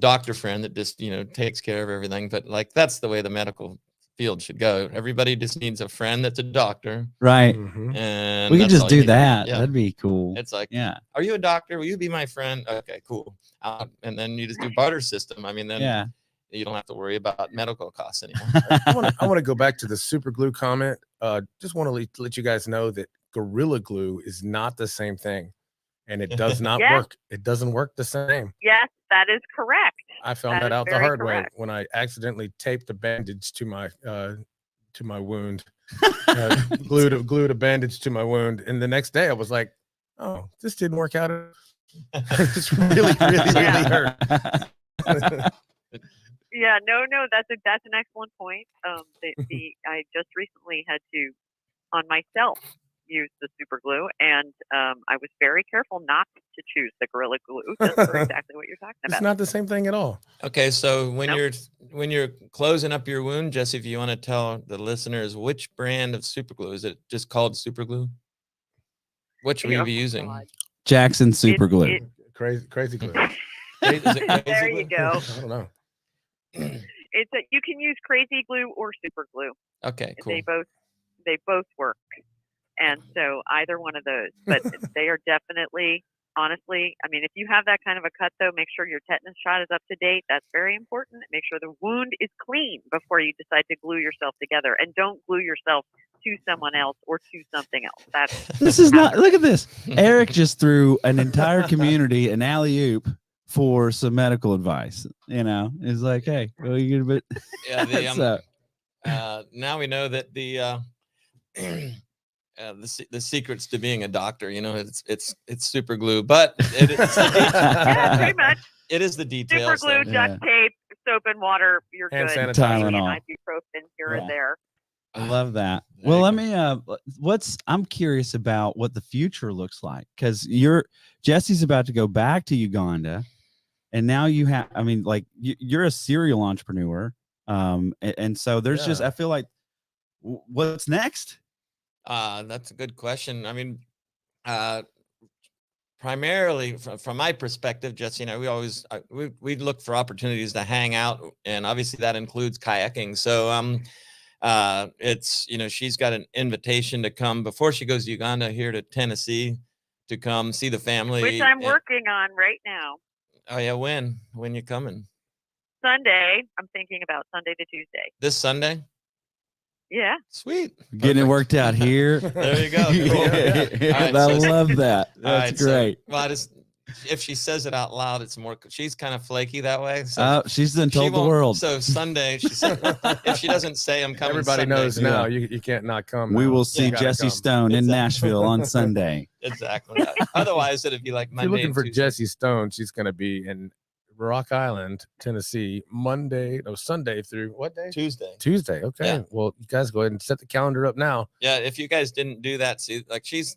B: doctor friend that just takes care of everything, but like that's the way the medical field should go. Everybody just needs a friend that's a doctor,
A: right?
B: And
A: we could just do that. Yeah. That'd be cool.
B: It's like, are you a doctor? Will you be my friend? Okay, cool. And then you just do barter system. I mean, then you don't have to worry about medical costs anymore.
C: I want to go back to the super glue comment. Just want to let you guys know that Gorilla Glue is not the same thing, and it does not work. It doesn't work the same.
D: Yes, that is correct.
C: I found that out the hard way when I accidentally taped a bandage to my wound, glued a bandage to my wound, and the next day I was like, "Oh, this didn't work out." It's really hurt.
D: Yeah, no, that's an excellent point. I just recently had to, on myself, use the super glue, and I was very careful not to choose the Gorilla Glue just for exactly what you're talking about.
C: It's not the same thing at all.
B: Okay, so when you're closing up your wound, Jessie, if you want to tell the listeners which brand of super glue, is it just called super glue? Which will you be using?
D: God.
A: Jackson super glue.
C: Crazy glue.
D: There you go.
C: I don't know.
D: You can use crazy glue or super glue.
B: Okay, cool.
D: They both work. And so either one of those, but they are definitely, honestly, I mean, if you have that kind of a cut, though, make sure your tetanus shot is up to date. That's very important. Make sure the wound is clean before you decide to glue yourself together. And don't glue yourself to someone else or to something else.
A: This is not, look at this. Eric just threw an entire community an alley-oop for some medical advice. It's like, hey, well, you get a bit.
B: Now we know that the secrets to being a doctor, it's super glue, but it is
D: pretty much.
B: It is the details.
D: Super glue, duct tape, soap and water. You're
C: and
D: good.
A: Tylenol.
D: Ibuprofen here and there.
A: I love that. Well, let me. I'm curious about what the future looks like, because Jessie's about to go back to Uganda, and now you have. I mean, like you're a serial entrepreneur, and so there's just. I feel like, what's next?
B: That's a good question. I mean, primarily from my perspective, Jessie and I, we always we look for opportunities to hang out, and obviously that includes kayaking. So it's she's got an invitation to come before she goes to Uganda here to Tennessee to come see the family,
D: which I'm working on right now.
B: Oh yeah, when you coming?
D: Sunday. I'm thinking about Sunday to Tuesday.
B: This Sunday.
D: Yeah.
B: Sweet.
A: Getting it worked out here.
B: There you go. Cool.
A: Right, I love that. That's great.
B: Well, if she says it out loud, it's more. She's kind of flaky that way. So
A: she's done told the world.
B: So Sunday, she said, if she doesn't say I'm coming,
C: everybody
B: Sunday,
C: knows now. You can't not come.
A: We will see Jessie Stone in Nashville on Sunday.
B: Exactly. Otherwise, it'd be like Monday.
C: If you're looking for Jessie Stone, she's going to be in Rock Island, Tennessee, Sunday through what day? Tuesday. Okay. Yeah. Well, you guys go ahead and set the calendar up now.
B: Yeah. If you guys didn't do that, see, like she's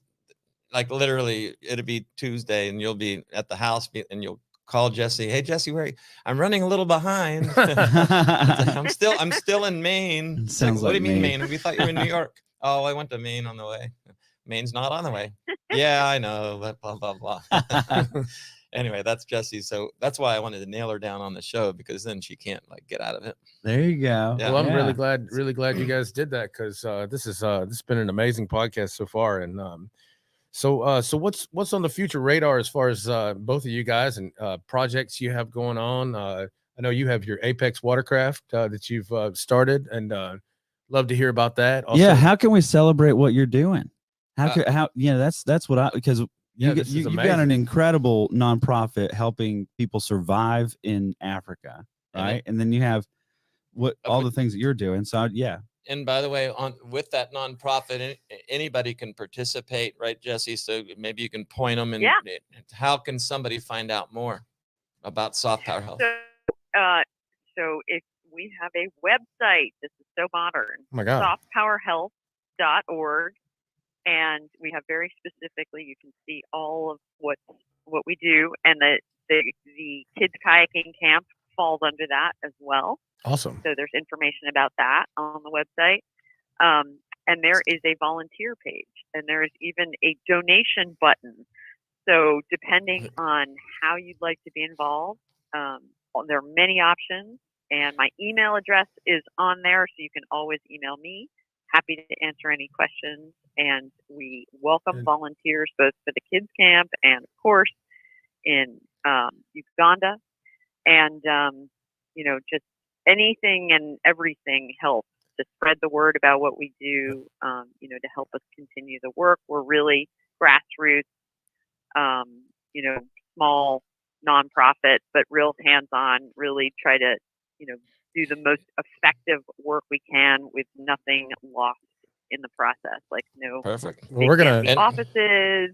B: like literally, it'll be Tuesday, and you'll be at the house, and you'll call Jessie. Hey, Jessie, where are you? I'm running a little behind. I'm still in Maine.
A: Sounds
B: like, what do you mean
A: Maine?
B: We thought you were in New York. Oh, I went to Maine on the way. Maine's not on the way. Yeah, I know. Blah, blah, blah. Anyway, that's Jessie. So that's why I wanted to nail her down on the show, because then she can't like get out of it.
A: There you go.
B: Yeah.
C: Well, I'm really glad you guys did that, because this has been an amazing podcast so far. And so what's on the future radar as far as both of you guys and projects you have going on? I know you have your Apex Watercraft that you've started, and love to hear about that. Also,
A: Yeah, how can we celebrate what you're doing? How that's what because you've got an incredible nonprofit helping people survive in Africa, right? And then you have all the things that you're doing. So yeah.
B: And by the way, with that nonprofit, anybody can participate, right, Jessie? So maybe you can point them. And how can somebody find out more about Soft Power Health?
D: So if we have a website, this is so modern.
C: Oh my God.
D: softpowerhealth.org, and we have very specifically, you can see all of what we do, and the kids kayaking camp falls under that as well.
C: Awesome.
D: So there's information about that on the website. And there is a volunteer page, and there is even a donation button. So depending on how you'd like to be involved, there are many options, and my email address is on there, so you can always email me. Happy to answer any questions, and we welcome volunteers both for the kids camp and, of course, in Uganda. And, just anything and everything helps to spread the word about what we do, to help us continue the work. We're really grassroots, small nonprofit, but real hands-on, really try to, do the most effective work we can with nothing lost in the process, like
B: perfect.
C: Well, we're gonna
D: offices,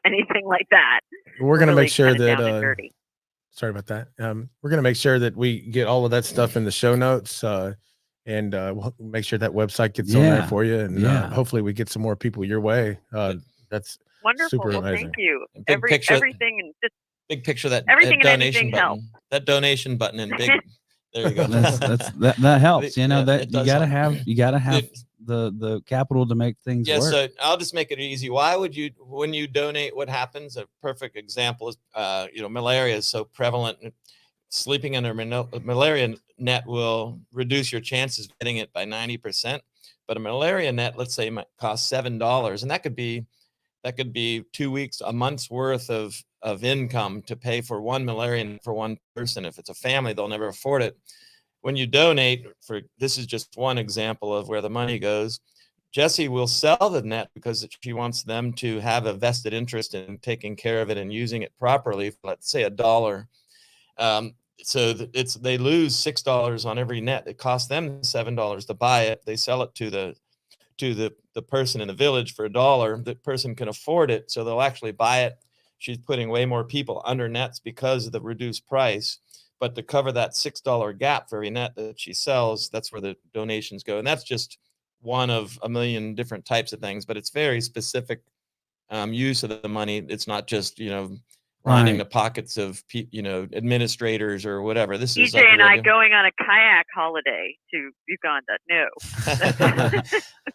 D: anything like that.
C: We're gonna
D: really
C: make sure that
D: dirty.
C: Sorry about that. We're gonna make sure that we get all of that stuff in the show notes, and we'll make sure that website gets on there for you, and hopefully we get some more people your way. That's
D: wonderful.
C: Super
D: well,
C: amazing.
D: Thank you.
B: Everything
D: and just
B: big picture, that
D: everything
B: donation button.
D: helps.
B: That donation button in big. There you go.
A: that helps. That you gotta have the capital to make things work.
B: So I'll just make it easy. Why would you, when you donate, what happens? A perfect example is, malaria is so prevalent. Sleeping under a malaria net will reduce your chances of getting it by 90%. But a malaria net, let's say, might cost $7, and that could be 2 weeks, a month's worth of income to pay for one malaria net for one person. If it's a family, they'll never afford it. When you donate, this is just one example of where the money goes. Jessie will sell the net because she wants them to have a vested interest in taking care of it and using it properly for, let's say, $1. So they lose $6 on every net. It costs them $7 to buy it. They sell it to the person in the village for $1. The person can afford it, so they'll actually buy it. She's putting way more people under nets because of the reduced price. But to cover that $6 gap for every net that she sells, that's where the donations go. And that's just one of a million different types of things, but it's very specific use of the money. It's not just, lining the pockets of, administrators or whatever. This is
D: EJ and I going on a kayak holiday to Uganda. No.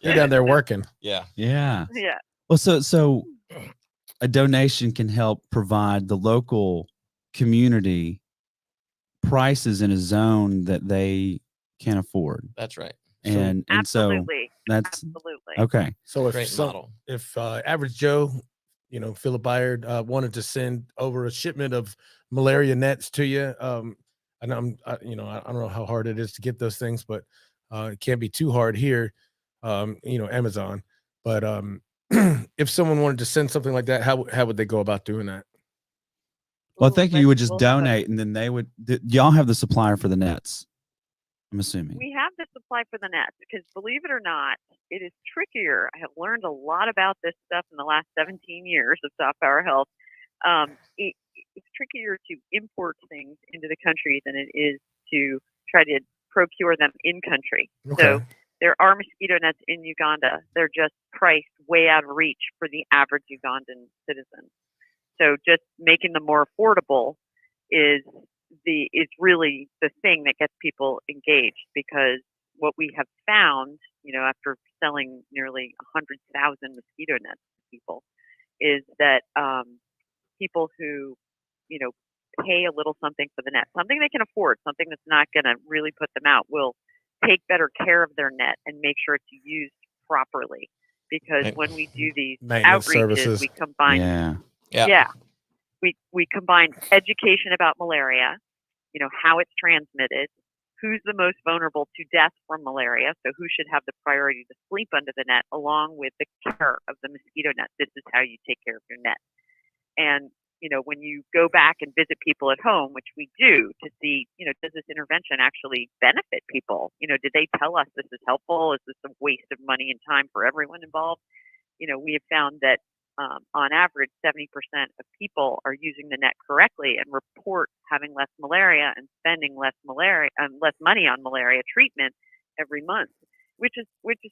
C: You're down there working.
B: Yeah.
A: Well, so a donation can help provide the local community prices in a zone that they can afford.
B: That's right.
A: And so that's
D: absolutely
A: okay.
C: So if average Joe, Philip Byard, wanted to send over a shipment of malaria nets to you, and I don't know how hard it is to get those things, but it can't be too hard here, Amazon. But if someone wanted to send something like that, how would they go about doing that?
A: Well, I think you would just donate, and then they would. Y'all have the supplier for the nets, I'm assuming.
D: We have the supply for the nets because, believe it or not, it is trickier. I have learned a lot about this stuff in the last 17 years of Soft Power Health. It's trickier to import things into the country than it is to try to procure them in country. Okay. So there are mosquito nets in Uganda. They're just priced way out of reach for the average Ugandan citizen. So just making them more affordable is really the thing that gets people engaged, because what we have found, after selling nearly 100,000 mosquito nets to people, is that people who, you know, pay a little something for the net, something they can afford, something that's not going to really put them out, will take better care of their net and make sure it's used properly. Because when we do these
C: Maintenance
D: outreaches,
C: services.
D: we combine,
B: Yeah.
D: we combine education about malaria, you know, how it's transmitted, who's the most vulnerable to death from malaria, so who should have the priority to sleep under the net, along with the care of the mosquito net. This is how you take care of your net. And, you know, when you go back and visit people at home, which we do, to see, you know, does this intervention actually benefit people? You know, did they tell us this is helpful? Is this a waste of money and time for everyone involved? You know, we have found that on average, 70% of people are using the net correctly and report having less malaria and spending less money on malaria treatment every month, which is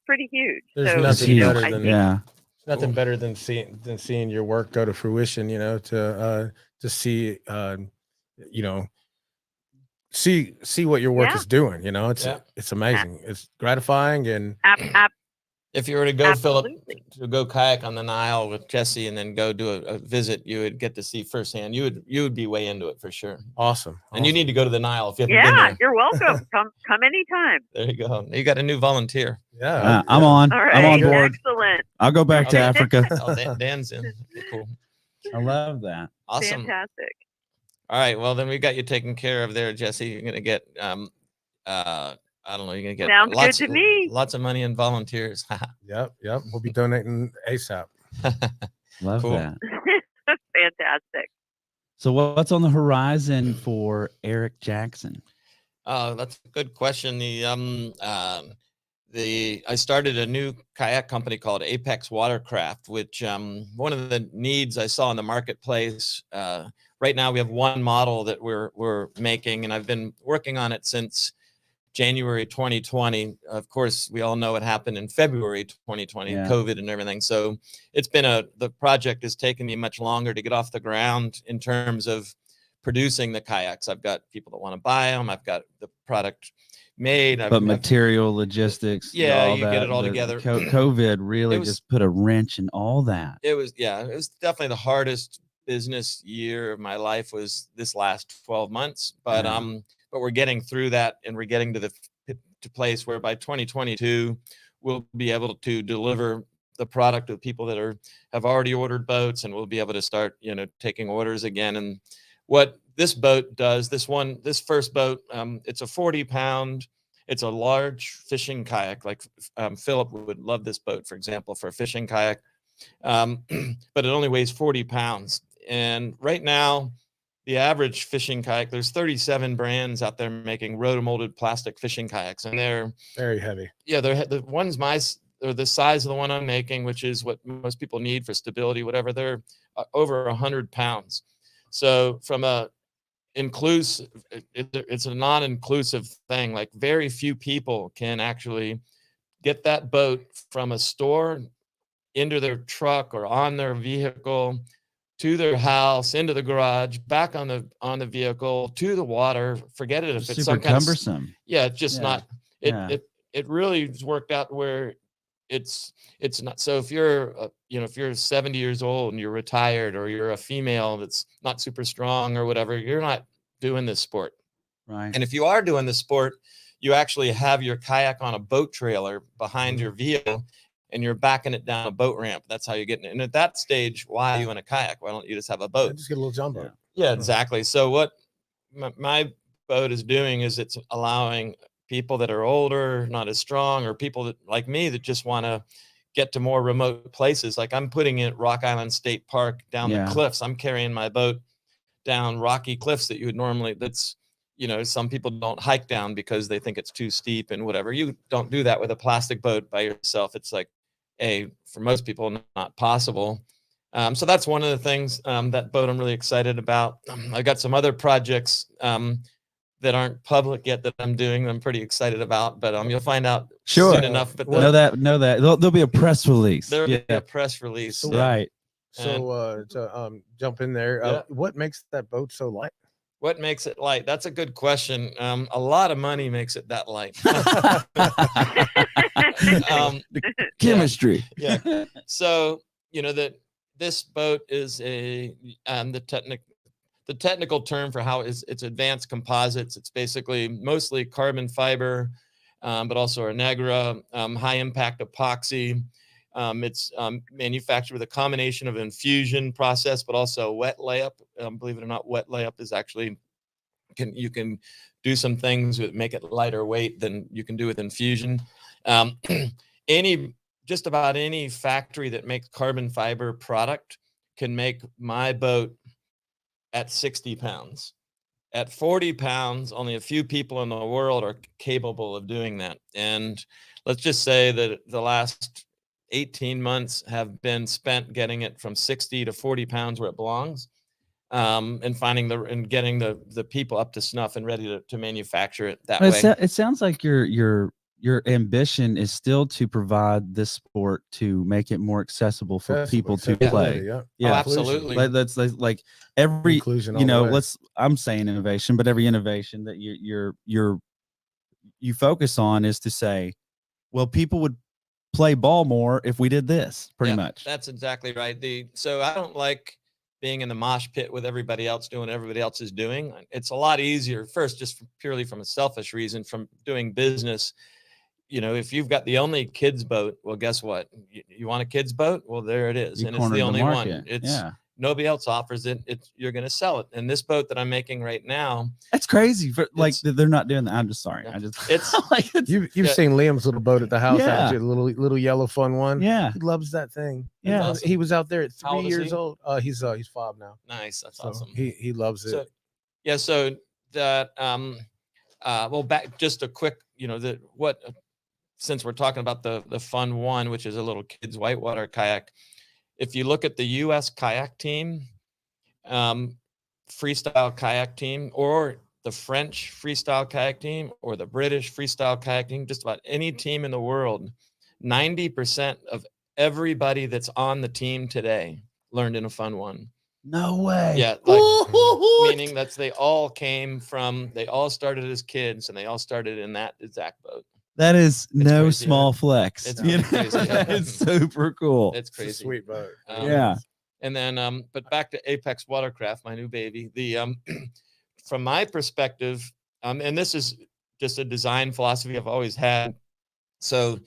D: pretty huge.
C: There's
D: so,
C: nothing
D: you know,
C: better
D: I
C: than
D: think,
C: nothing better than seeing your work go to fruition. You know, to see you know, see what your work is doing. You know, it's amazing. It's gratifying. And
B: if you were to go, Philip,
D: absolutely,
B: to go kayak on the Nile with Jessie and then go do a visit, you would get to see firsthand. You would be way into it for sure.
C: Awesome.
B: And you need to go to the Nile if you haven't been there.
D: You're welcome. Come anytime.
B: There you go. You got a new volunteer.
C: Yeah,
A: I'm on.
D: All right,
A: I'm on board.
D: excellent.
A: I'll go back to Africa.
B: Oh, Dan's in. Okay, cool.
A: I love that.
B: Awesome.
D: Fantastic.
B: All right. Well, then we got you taken care of there, Jessie. You're gonna get I don't know. You're gonna get
D: Sounds good to me.
B: Lots of money and volunteers.
C: Yep. We'll be donating ASAP.
A: Love
B: Cool.
A: that.
D: Fantastic.
A: So what's on the horizon for Eric Jackson?
B: That's a good question. I started a new kayak company called Apex Watercraft, which one of the needs I saw in the marketplace. Right now we have one model that we're making, and I've been working on it since January 2020. Of course, we all know what happened in February 2020, COVID and everything. So it's been the project has taken me much longer to get off the ground in terms of producing the kayaks. I've got people that want to buy them. I've got the product made.
A: But material, logistics.
B: Yeah, you get it all together.
A: COVID really just put a wrench in all that.
B: It was definitely the hardest business year of my life was this last 12 months. But we're getting through that, and we're getting to the place where by 2022 we'll be able to deliver the product to people that have already ordered boats, and we'll be able to start, you know, taking orders again. And what this boat does, this first boat, it's a 40-pound, it's a large fishing kayak. Like Philip would love this boat, for example, for a fishing kayak, but it only weighs 40 pounds. And right now, the average fishing kayak, there's 37 brands out there making rotomolded plastic fishing kayaks, and they're
C: very heavy. Yeah,
B: they're the ones they're the size of the one I'm making, which is what most people need for stability, whatever. They're over 100 pounds. So from it's a non-inclusive thing. Like very few people can actually get that boat from a store into their truck or on their vehicle to their house, into the garage, back on the vehicle, to the water. Forget it if it's
A: super
B: some kind
A: cumbersome.
B: it's just not. It really has worked out where it's not. So if you're if you're 70 years old and you're retired, or you're a female that's not super strong or whatever, you're not doing this sport.
A: Right.
B: And if you are doing this sport, you actually have your kayak on a boat trailer behind your vehicle, and you're backing it down a boat ramp. That's how you're getting it. And at that stage, why are you in a kayak? Why don't you just have a boat?
C: Just get a little jump boat.
B: Yeah, exactly. So what my boat is doing is it's allowing people that are older, not as strong, or people that like me that just want to get to more remote places. Like I'm putting it at Rock Island State Park down the cliffs. I'm carrying my boat down rocky cliffs that you would normally, some people don't hike down because they think it's too steep and whatever. You don't do that with a plastic boat by yourself. It's like, for most people, not possible. So that's one of the things, that boat I'm really excited about. I got some other projects that aren't public yet that I'm doing. I'm pretty excited about, but you'll find out soon enough. But
A: know that there'll be a press release.
B: There'll be a press release,
A: right?
C: So jump in there. What makes that boat so light?
B: What makes it light? That's a good question. A lot of money makes it that light.
A: Chemistry.
B: Yeah. So, that this boat is the technical term for how it's advanced composites. It's basically mostly carbon fiber, but also a Negra, high impact epoxy. It's manufactured with a combination of infusion process, but also wet layup. Believe it or not, wet layup is actually you can do some things that make it lighter weight than you can do with infusion. Just about any factory that makes carbon fiber product can make my boat at 60 pounds. At 40 pounds, only a few people in the world are capable of doing that. And let's just say that the last 18 months have been spent getting it from 60 to 40 pounds where it belongs, and getting the people up to snuff and ready to manufacture it that way.
A: It sounds like your ambition is still to provide this sport to make it more accessible for people to play.
C: Yeah.
B: Oh, absolutely.
A: That's like every
C: Inclusion all the way.
A: I'm saying innovation, but every innovation that you focus on is to say, well, people would play ball more if we did this, pretty much.
B: That's exactly right. So I don't like being in the mosh pit with everybody else doing what everybody else is doing. It's a lot easier, first, just purely from a selfish reason, from doing business. If you've got the only kids boat, well, guess what? You want a kids boat? Well, there it is. And it's the only one. Nobody else offers it. You're going to sell it. And this boat that I'm making right now,
A: that's crazy. They're not doing that. I'm just sorry.
B: It's
C: you've seen Liam's little boat at the house,
A: Yeah.
C: actually, little yellow fun one.
A: Yeah.
C: He loves that thing.
A: Yeah.
B: Awesome.
C: He was out there at 3
B: How old is
C: years
B: he?
C: old. He's 5 now.
B: nice. That's
C: So
B: awesome.
C: He loves it.
B: So that well, back just a quick, since we're talking about the Fun One, which is a little kids whitewater kayak, if you look at the U.S. kayak team, freestyle kayak team, or the French freestyle kayak team, or the British freestyle kayak team, just about any team in the world, 90% of everybody that's on the team today learned in a Fun One.
A: No way.
B: Yeah, meaning they all started as kids, and they all started in that exact boat.
A: That is no
B: crazy,
A: small flex.
B: It's crazy.
A: It's super cool.
B: It's crazy.
C: It's a sweet boat.
A: Yeah.
B: And then, but back to Apex Watercraft, my new baby. From my perspective, and this is just a design philosophy I've always had. So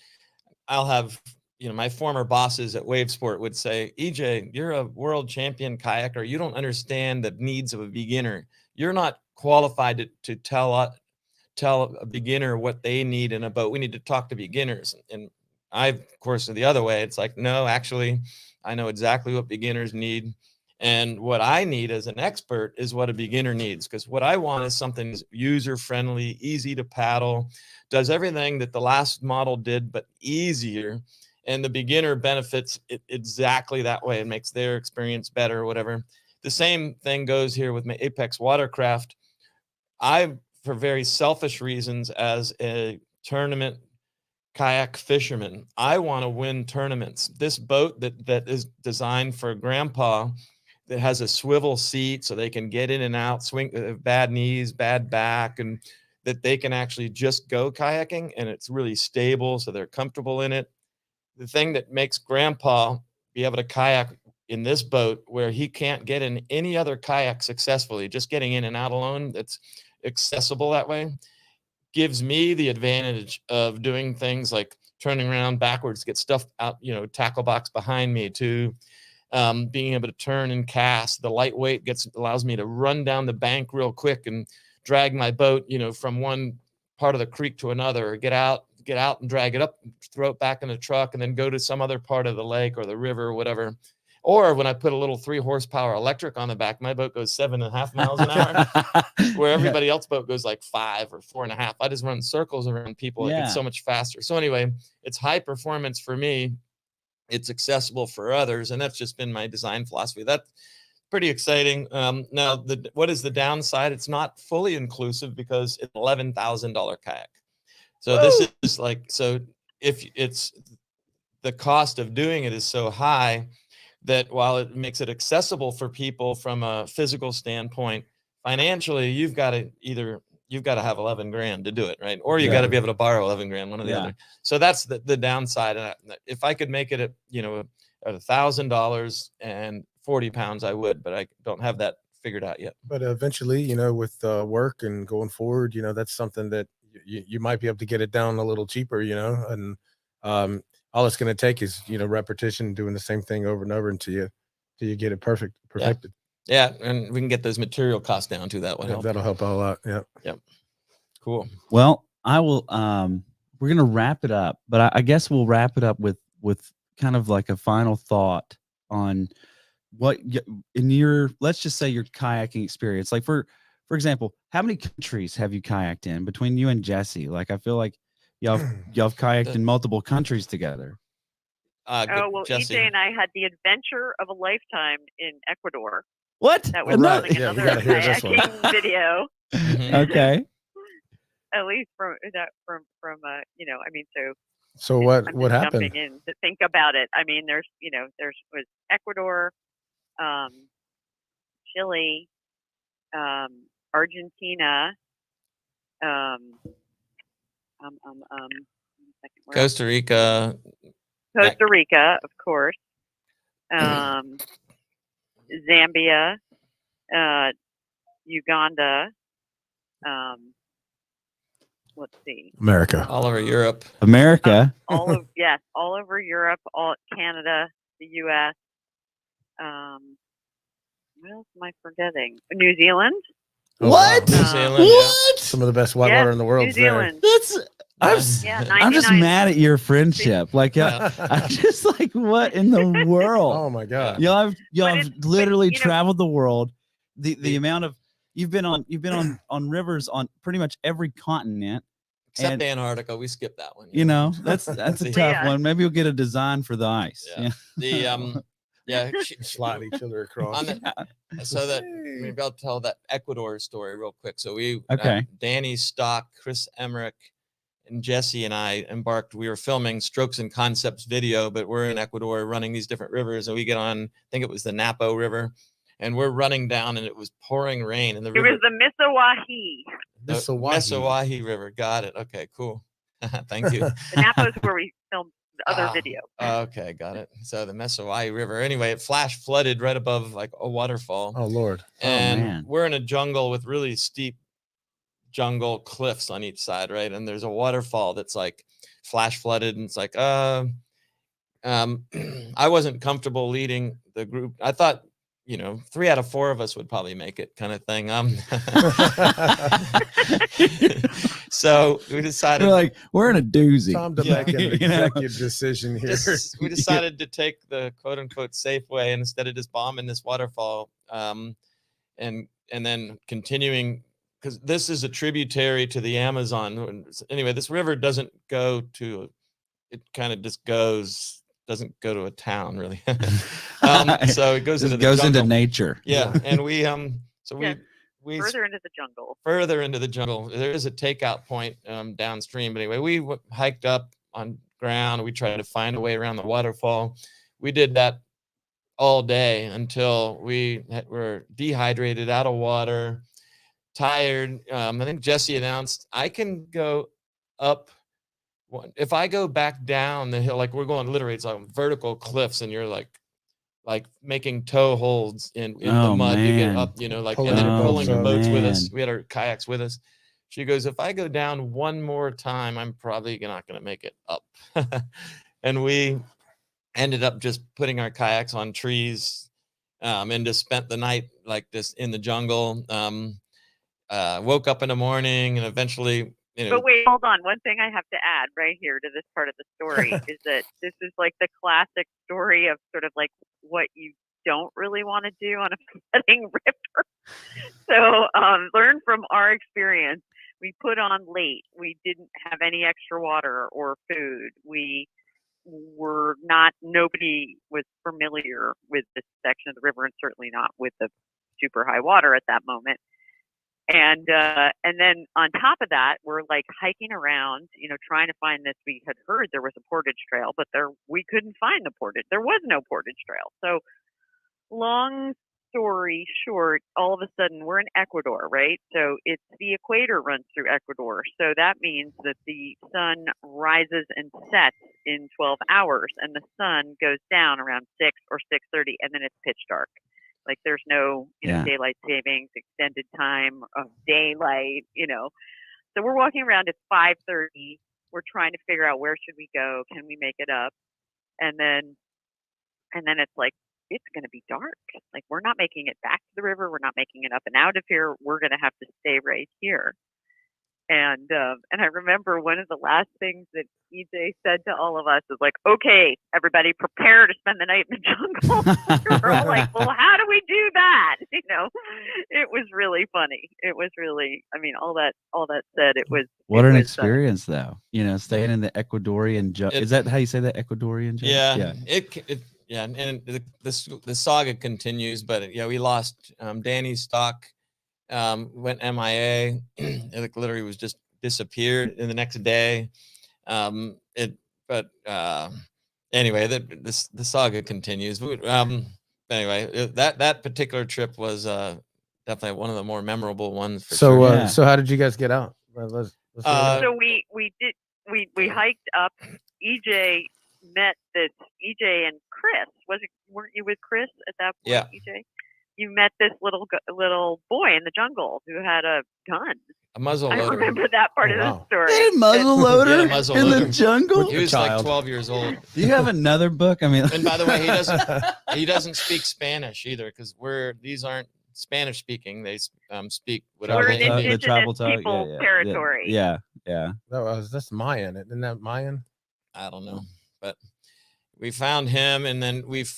B: I'll have, my former bosses at Wavesport would say, EJ, you're a world champion kayaker. You don't understand the needs of a beginner. You're not qualified to tell a beginner what they need in a boat. We need to talk to beginners. And I, of course, the other way, it's like, no, actually, I know exactly what beginners need. And what I need as an expert is what a beginner needs. Because what I want is something that's user-friendly, easy to paddle, does everything that the last model did, but easier. And the beginner benefits it exactly that way. It makes their experience better or whatever. The same thing goes here with my Apex Watercraft. For very selfish reasons, as a tournament kayak fisherman, I want to win tournaments. This boat that is designed for grandpa, that has a swivel seat so they can get in and out, swing, bad knees, bad back, and that they can actually just go kayaking, and it's really stable, so they're comfortable in it. The thing that makes grandpa be able to kayak in this boat where he can't get in any other kayak successfully, just getting in and out alone, that's accessible that way, gives me the advantage of doing things like turning around backwards, get stuff out, tackle box behind me, to being able to turn and cast. The lightweight allows me to run down the bank real quick and drag my boat, from one part of the creek to another, or get out and drag it up, throw it back in the truck, and then go to some other part of the lake or the river or whatever. Or when I put a little 3 horsepower electric on the back, my boat goes 7.5 miles an hour, where everybody else's boat goes like 5 or 4.5. I just run circles around people. Like, it's so much faster. So anyway, it's high performance for me. It's accessible for others. And that's just been my design philosophy. That's pretty exciting. Now, what is the downside? It's not fully inclusive because it's an $11,000 kayak. So this is if it's the cost of doing it is so high that while it makes it accessible for people from a physical standpoint, financially, you've got to either you've got to have 11 grand to do it, right? Or you got to be able to borrow 11 grand, one or the
A: Yeah.
B: other. So that's the downside. And if I could make it at, you know, at $1,000 and 40 pounds, I would, but I don't have that figured out yet.
C: But eventually, you know, with work and going forward, you know, that's something that you might be able to get it down a little cheaper, you know, and all it's going to take is, you know, repetition, doing the same thing over and over until you get it perfected.
B: Yeah, and we can get those material costs down too. That will help.
C: That'll help out a lot. Yeah.
B: Yep. Cool.
A: Well, I will. We're gonna wrap it up, but I guess we'll wrap it up with kind of like a final thought on what in your, let's just say, your kayaking experience. Like for example, how many countries have you kayaked in between you and Jessie? Like I feel like y'all have kayaked in multiple countries together.
D: Oh, well,
B: Jessie.
D: EJ and I had the adventure of a lifetime in Ecuador.
A: What?
D: That was
C: Right.
D: something
C: Yeah, we
D: another
C: gotta hear this one.
D: kayaking video.
A: Okay.
D: At least from you know, I mean,
C: So
D: I'm
C: what
D: just
C: happened?
D: jumping in to think about it. I mean, there's was Ecuador, Chile, Argentina, second, where else?
B: Costa Rica.
D: Costa Rica, of course, Zambia, Uganda. Let's see.
C: America.
B: All over Europe.
A: America.
D: All of yes, all over Europe, all Canada, the U.S. What else am I forgetting? New Zealand.
C: Oh,
A: What?
C: wow.
B: New Zealand. Yeah.
A: What?
C: Some of the best whitewater in the world.
D: New Zealand.
A: That's
D: Yeah,
A: I'm just
D: 99.
A: mad at your friendship. Like
B: Yeah.
A: I'm just like, what in the world?
C: Oh my God.
A: Y'all
D: But
A: have literally
D: you know-
A: traveled the world. The amount of you've been on rivers on pretty much every continent.
B: Except
A: And-
B: Antarctica, we skipped that one.
A: You know, that's a tough
D: Yeah.
A: one. Maybe we'll get a design for the ice.
B: Yeah.
A: Yeah.
C: Slide each other across.
B: On the, so that maybe I'll tell that Ecuador story real quick. So we,
A: Okay.
B: Danny Stock, Chris Emmerich, and Jessie and I embarked. We were filming Strokes and Concepts video, but we're in Ecuador running these different rivers, and we get on. I think it was the Napo River, and we're running down, and it was pouring rain, and the
D: It
B: river.
D: was the Missawahi.
B: Missawahi River. Got it. Okay, cool. Thank you.
D: The Napo's where we filmed the other video.
B: Okay, got it. So the Missawahi River. Anyway, it flash flooded right above like a waterfall.
C: Oh Lord.
B: And
A: man.
B: we're in a jungle with really steep jungle cliffs on each side, right? And there's a waterfall that's like flash flooded, and it's like, I wasn't comfortable leading the group. I thought, 3 out of 4 of us would probably make it, kind of thing. So we decided,
A: We're like, we're in a doozy.
C: Time to
B: Yeah.
C: make an executive decision here.
B: we decided to take the quote unquote safe way, and instead of just bombing this waterfall, and then continuing, because this is a tributary to the Amazon. Anyway, this river doesn't go to, it kind of just doesn't go to a town really. So it goes into the
A: goes
B: jungle.
A: into nature.
B: Yeah, and we
D: Yes.
B: we
D: Further into the jungle.
B: further into the jungle. There is a takeout point downstream, but anyway, we hiked up on ground. We tried to find a way around the waterfall. We did that all day until we were dehydrated, out of water, tired. I think Jessie announced, I can go up. If I go back down the hill, like we're going literally, it's like vertical cliffs, and you're like making toe holds in the
A: Oh,
B: mud to get
A: man.
B: up, and
C: Pulling
B: then
A: your
B: pulling your
A: boats
B: boats
A: up.
B: with us.
A: Man.
B: We had our kayaks with us. She goes, if I go down one more time, I'm probably not going to make it up. And we ended up just putting our kayaks on trees, and just spent the night like this in the jungle. Woke up in the morning, and eventually,
D: But wait, hold on. One thing I have to add right here to this part of the story is that this is like the classic story of sort of like what you don't really want to do on a flooding river. So learn from our experience. We put on late. We didn't have any extra water or food. Nobody was familiar with this section of the river, and certainly not with the super high water at that moment. And then on top of that, we're like hiking around, trying to find this. We had heard there was a portage trail, but we couldn't find the portage. There was no portage trail. So long story short, all of a sudden we're in Ecuador, right? So it's the equator runs through Ecuador. So that means that the sun rises and sets in 12 hours and the sun goes down around 6 or 6:30 and then it's pitch dark. Like there's no, daylight savings, extended time of daylight, So we're walking around at 5:30. We're trying to figure out where should we go? Can we make it up? And then it's like, it's going to be dark. Like we're not making it back to the river. We're not making it up and out of here. We're going to have to stay right here. And I remember one of the last things that EJ said to all of us is like, okay, everybody prepare to spend the night in the jungle. We're all like, well, how do we do that? It was really funny. It was really, all that said, it was.
A: What an experience though, staying in the Ecuadorian jungle. Is that how you say that, Ecuadorian jungle?
B: Yeah. Yeah. And the saga continues, but we lost Danny's stock. Went MIA. It literally was just disappeared in the next day. Anyway, the saga continues. Anyway, that particular trip was definitely one of the more memorable ones. For sure.
C: So how did you guys get out?
D: So we hiked up. EJ and Chris. Weren't you with Chris at that point?
B: Yeah.
D: EJ? You met this little boy in the jungle who had a gun.
B: A muzzle loader.
D: I remember that part of the story.
A: They had a muzzle loader in the jungle.
B: He was like 12 years old.
A: Do you have another book?
B: And by the way, he doesn't speak Spanish either, because these aren't Spanish speaking. They speak whatever.
D: We're in indigenous people territory.
A: Yeah.
C: That's Mayan. Isn't that Mayan?
B: I don't know, but we found him, and then we've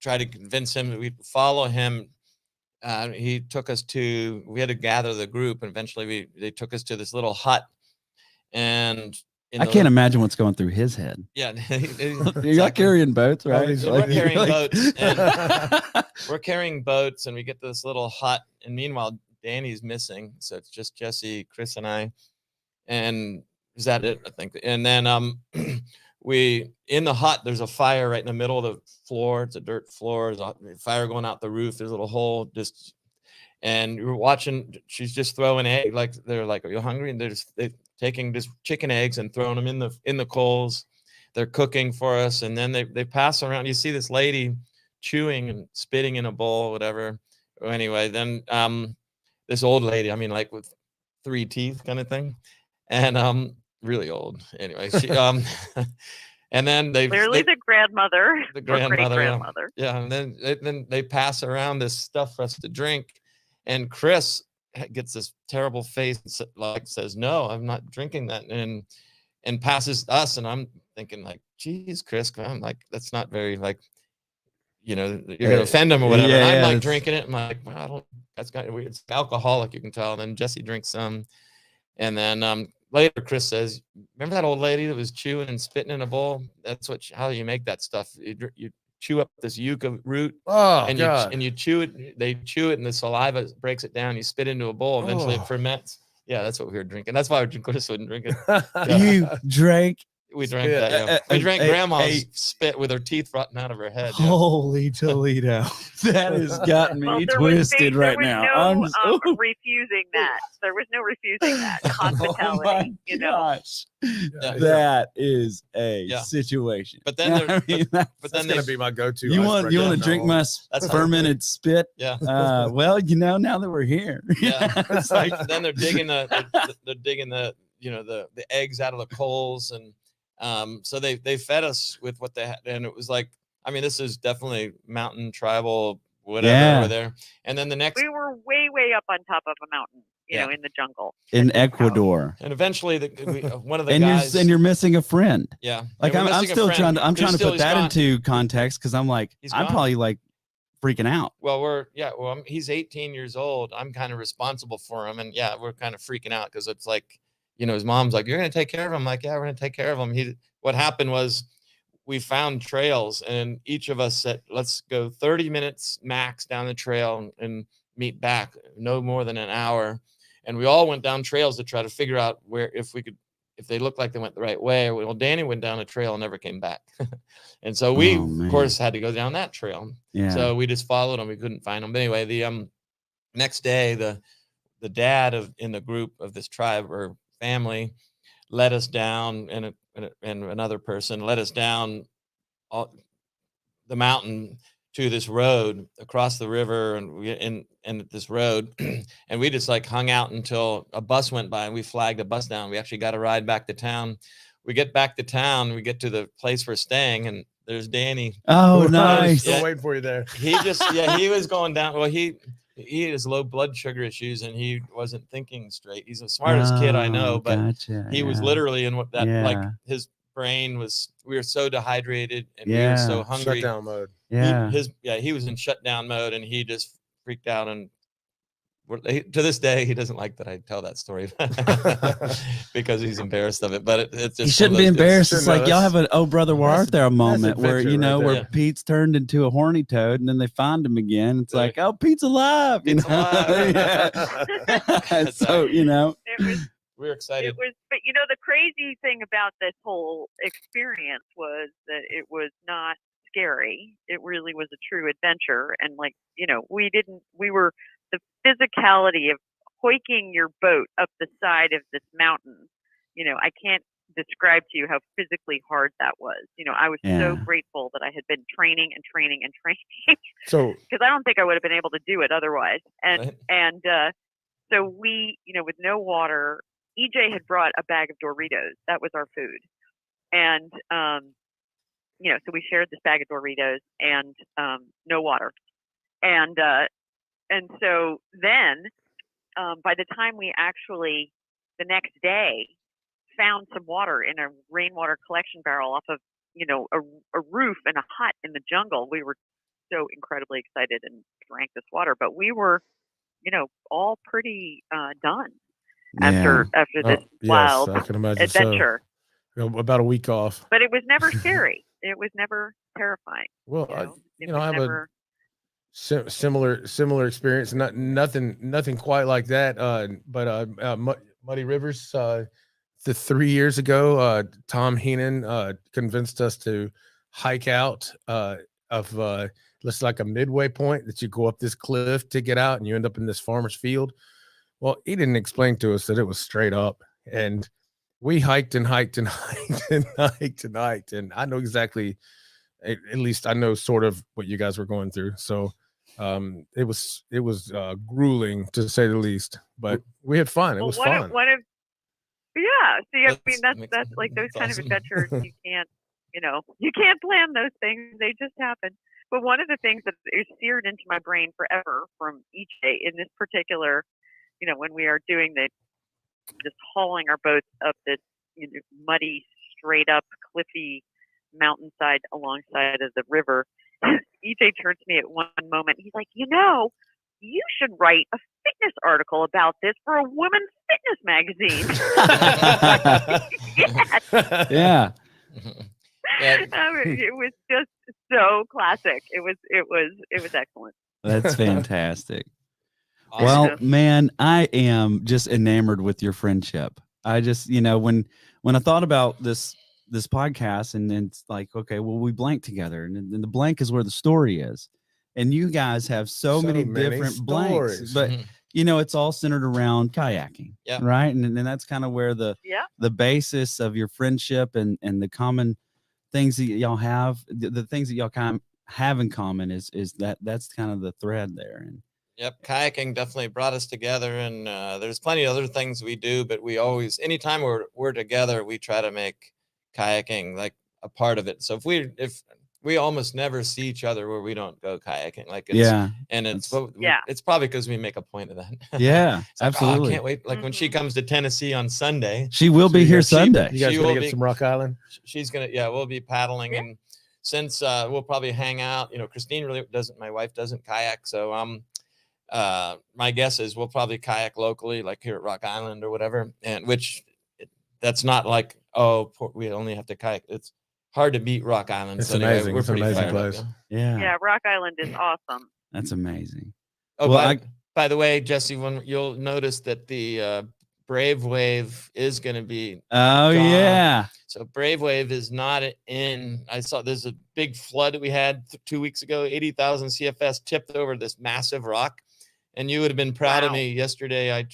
B: tried to convince him that we'd follow him. He took us we had to gather the group, and eventually they took us to this little hut. And
A: I can't imagine what's going through his head.
B: Yeah.
A: You're not carrying boats, right?
B: So we're carrying boats. And we're carrying boats, and we get to this little hut. And meanwhile, Danny's missing. So it's just Jessie, Chris, and I. And is that it? I think. And then in the hut, there's a fire right in the middle of the floor. It's a dirt floor. There's a fire going out the roof. There's a little hole and we were watching. She's just throwing eggs. Like they're like, "Are you hungry?" And they're taking just chicken eggs and throwing them in the coals. They're cooking for us, and then they pass around. You see this lady chewing and spitting in a bowl, whatever. Anyway, then this old lady, like with 3 teeth, kind of thing, and really old. Anyway, she and then the
D: grandmother,
B: grandmother. Yeah, and then they pass around this stuff for us to drink, and Chris gets this terrible face and says, "No, I'm not drinking that," and passes us, and I'm thinking like, "Geez, Chris," I'm like, "That's not very you're gonna offend him or whatever."
A: Yeah,
B: and I'm drinking it. I'm like, "Well, I don't. That's kind of weird. It's alcoholic, you can tell." And then Jessie drinks some, and then later Chris says, "Remember that old lady that was chewing and spitting in a bowl? That's how you make that stuff. You chew up this yucca root, and you chew it. They chew it, and the saliva breaks it down. You spit into a bowl. Eventually, it ferments." Yeah, that's what we were drinking. That's why Chris wouldn't drink it. Yeah.
A: You drank.
B: We drank that. Yeah. We drank Grandma's spit with her teeth rotten out of her head. Yeah.
A: Holy Toledo! That has gotten me twisted right now.
D: I'm refusing that. There was no refusing that hospitality.
A: Gosh. That is a situation.
B: But then,
C: that's gonna be my go-to.
A: You want to drink my fermented spit?
B: Yeah.
A: Well, now that we're here,
B: it's like then they're digging the eggs out of the coals, and so they fed us with what they had, and it was like, this is definitely mountain tribal whatever over there. And then we
D: were way up on top of a mountain, in the jungle
A: in Ecuador.
B: And eventually one of the guys,
A: and you're missing a friend.
B: Yeah.
A: Like I'm still trying to put that into context, because I'm like, I'm probably like freaking out.
B: Well, he's 18 years old. I'm kind of responsible for him, and we're kind of freaking out because it's like, his mom's like, "You're going to take care of him." I'm like, "Yeah, we're going to take care of him." What happened was we found trails, and each of us said, "Let's go 30 minutes max down the trail and meet back, no more than an hour." And we all went down trails to try to figure out if if they look like they went the right way. Well, Danny went down a trail and never came back. And so we, of course, had to go down that trail.
A: Yeah.
B: So we just followed him. We couldn't find him. But anyway, the next day, the dad in the group of this tribe or family led us down, and another person led us down the mountain to this road across the river, and this road, and we just like hung out until a bus went by, and we flagged a bus down. We actually got a ride back to town. We get back to town, we get to the place we're staying, and there's Danny.
A: Oh, nice.
C: Still waiting for you there.
B: He just, he was going down. Well, he has low blood sugar issues, and he wasn't thinking straight. He's the smartest kid I know, but
A: gotcha.
B: he was literally in what that, like
A: Yeah.
B: his brain was, we were so dehydrated and we
A: Yeah.
B: were so hungry.
C: Shutdown mode.
A: Yeah.
B: He was in shutdown mode, and he just freaked out. And to this day, he doesn't like that I tell that story because he's embarrassed of it. But it's just,
A: he shouldn't be embarrassed. It's
C: No,
A: like y'all have an "Oh brother, where art there" moment where
C: adventure
A: you know
C: right
A: where
B: there.
A: Pete's turned into a horny toad, and then they find him again. It's
B: Yeah.
A: like, oh, Pete's alive. You
B: Pete's
A: know?
B: alive.
A: Yeah. So you know,
B: we're excited.
D: It was, but you know, the crazy thing about this whole experience was that it was not scary. It really was a true adventure. And like, you know, we were the physicality of hoiking your boat up the side of this mountain. You know, I can't describe to you how physically hard that was. You know, I was so
A: Yeah.
D: grateful that I had been training and training and training
C: So
D: because I don't think I would have been able to do it otherwise.
B: Right.
D: And so we, you know, with no water, EJ had brought a bag of Doritos. That was our food. And, you know, so we shared this bag of Doritos and no water. And so then by the time we actually, the next day, found some water in a rainwater collection barrel off of, you know, a roof in a hut in the jungle, we were so incredibly excited and drank this water. But we were, you know, all pretty done after this wild
C: I can imagine
D: adventure.
C: So, about a week off.
D: But it was never scary. It was never terrifying.
C: Well,
D: It
C: I
D: was
C: have
D: never,
C: a similar experience. Nothing quite like that. But Muddy Rivers. The 3 years ago, Tom Heenan convinced us to hike out of looks like a midway point that you go up this cliff to get out, and you end up in this farmer's field. Well, he didn't explain to us that it was straight up, and we hiked and hiked and hiked and hiked and hiked, and I know exactly, at least I know sort of what you guys were going through. So it was grueling to say the least, but we had fun. It was fun.
D: Yeah. See, I mean,
B: That's
D: that's like those kind
B: awesome.
D: of adventures. You can't plan those things. They just happen. But one of the things that is seared into my brain forever from each day in this particular, you know, when we are doing just hauling our boats up this, you know, muddy, straight up, cliffy mountainside alongside of the river, EJ turns to me at one moment. He's like, you know, you should write a fitness article about this for a women's fitness magazine. Yes.
A: yeah.
D: It was just so classic. It was excellent.
A: That's fantastic.
B: Awesome.
A: Well, man, I am just enamored with your friendship. I just, you know, when I thought about this podcast, and then it's like, okay, well, we blank together, and then the blank is where the story is. And you guys have so many different blanks,
C: stories.
A: but you know, it's all centered around kayaking, right? And that's kind of where the basis of your friendship and the common things that y'all have, the things that y'all have in common is that's kind of the thread there. And
B: Yep, kayaking definitely brought us together, and there's plenty of other things we do, but we always, anytime we're together, we try to make kayaking like a part of it. So if we almost never see each other where we don't go kayaking, like it's probably because we make a point of that.
A: Yeah,
B: like,
A: absolutely.
B: I can't wait. Like when she comes to Tennessee on Sunday,
A: she will be here Sunday.
C: You guys gonna get some Rock Island?
B: She's gonna, we'll be paddling, and since we'll probably hang out. You know, Christine my wife doesn't kayak, so my guess is we'll probably kayak locally, like here at Rock Island or whatever. And that's not like, we only have to kayak. It's hard to beat Rock Island.
C: It's
B: so anyway,
C: amazing. It's an amazing place.
D: Yeah, Rock Island is awesome.
A: That's amazing.
B: Oh, well, by the way, Jessie, when you'll notice that the Brave Wave is going to be
A: Oh
B: gone.
A: yeah.
B: So Brave Wave is not in. I saw there's a big flood that we had 2 weeks ago. 80,000 CFS tipped over this massive rock, and you would have been proud of
D: Wow.
B: me. Yesterday, I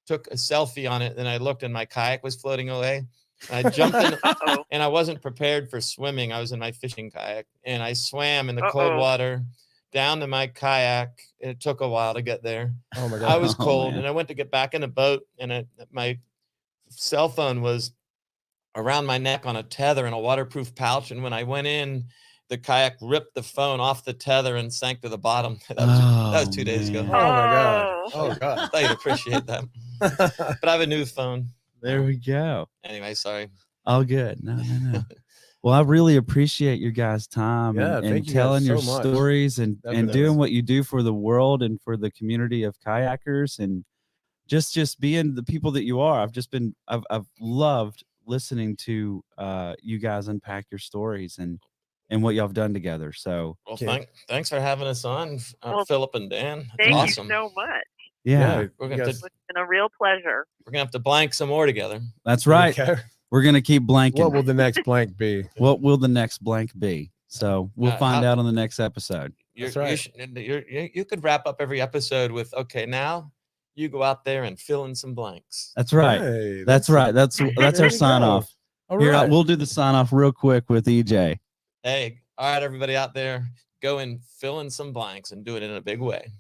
B: took a selfie on it, and I looked, and my kayak was floating away. And I jumped in,
D: Uh-oh.
B: and I wasn't prepared for swimming. I was in my fishing kayak, and I swam in the cold
D: Uh-oh.
B: water down to my kayak. It took a while to get there.
C: Oh my
B: I
C: god.
B: was
A: Oh,
B: cold,
A: man.
B: and I went to get back in the boat, and my cell phone was around my neck on a tether in a waterproof pouch. And when I went in, the kayak ripped the phone off the tether and sank to the bottom. That was 2 days ago.
C: Oh my god.
D: Oh.
C: Oh god.
B: I thought you'd appreciate that. But I have a new phone.
A: There we go.
B: Anyway, sorry.
A: All good. No. Well, I really appreciate your guys' time
C: Yeah,
A: and
C: thank you guys
A: telling your
C: so much.
A: stories and
C: Definitely.
A: doing what you do for the world and for the community of kayakers and just being the people that you are. I've loved listening to you guys unpack your stories and what y'all have done together. So
B: Well,
C: Yeah.
B: thanks for having us on,
D: Well,
B: Philip and Dan. That's
D: Thank
B: awesome.
D: you so much.
A: yeah,
B: We're
C: you
B: gonna
C: guys-
D: It's been a real pleasure.
B: We're gonna have to blank some more together.
A: that's right.
C: Okay.
A: We're gonna keep blanking.
C: What will the next blank be?
A: What will the next blank be? So we'll find
B: how-
A: out on the next episode.
C: That's right.
B: You could wrap up every episode with, okay, now you go out there and fill in some blanks.
A: That's right.
C: Hey,
A: That's right. That's
C: There
A: our
C: you
A: sign
C: go.
A: off.
C: All
A: Here,
C: right.
A: we'll do the sign off real quick with EJ.
B: Hey, all right, everybody out there, go and fill in some blanks and do it in a big way.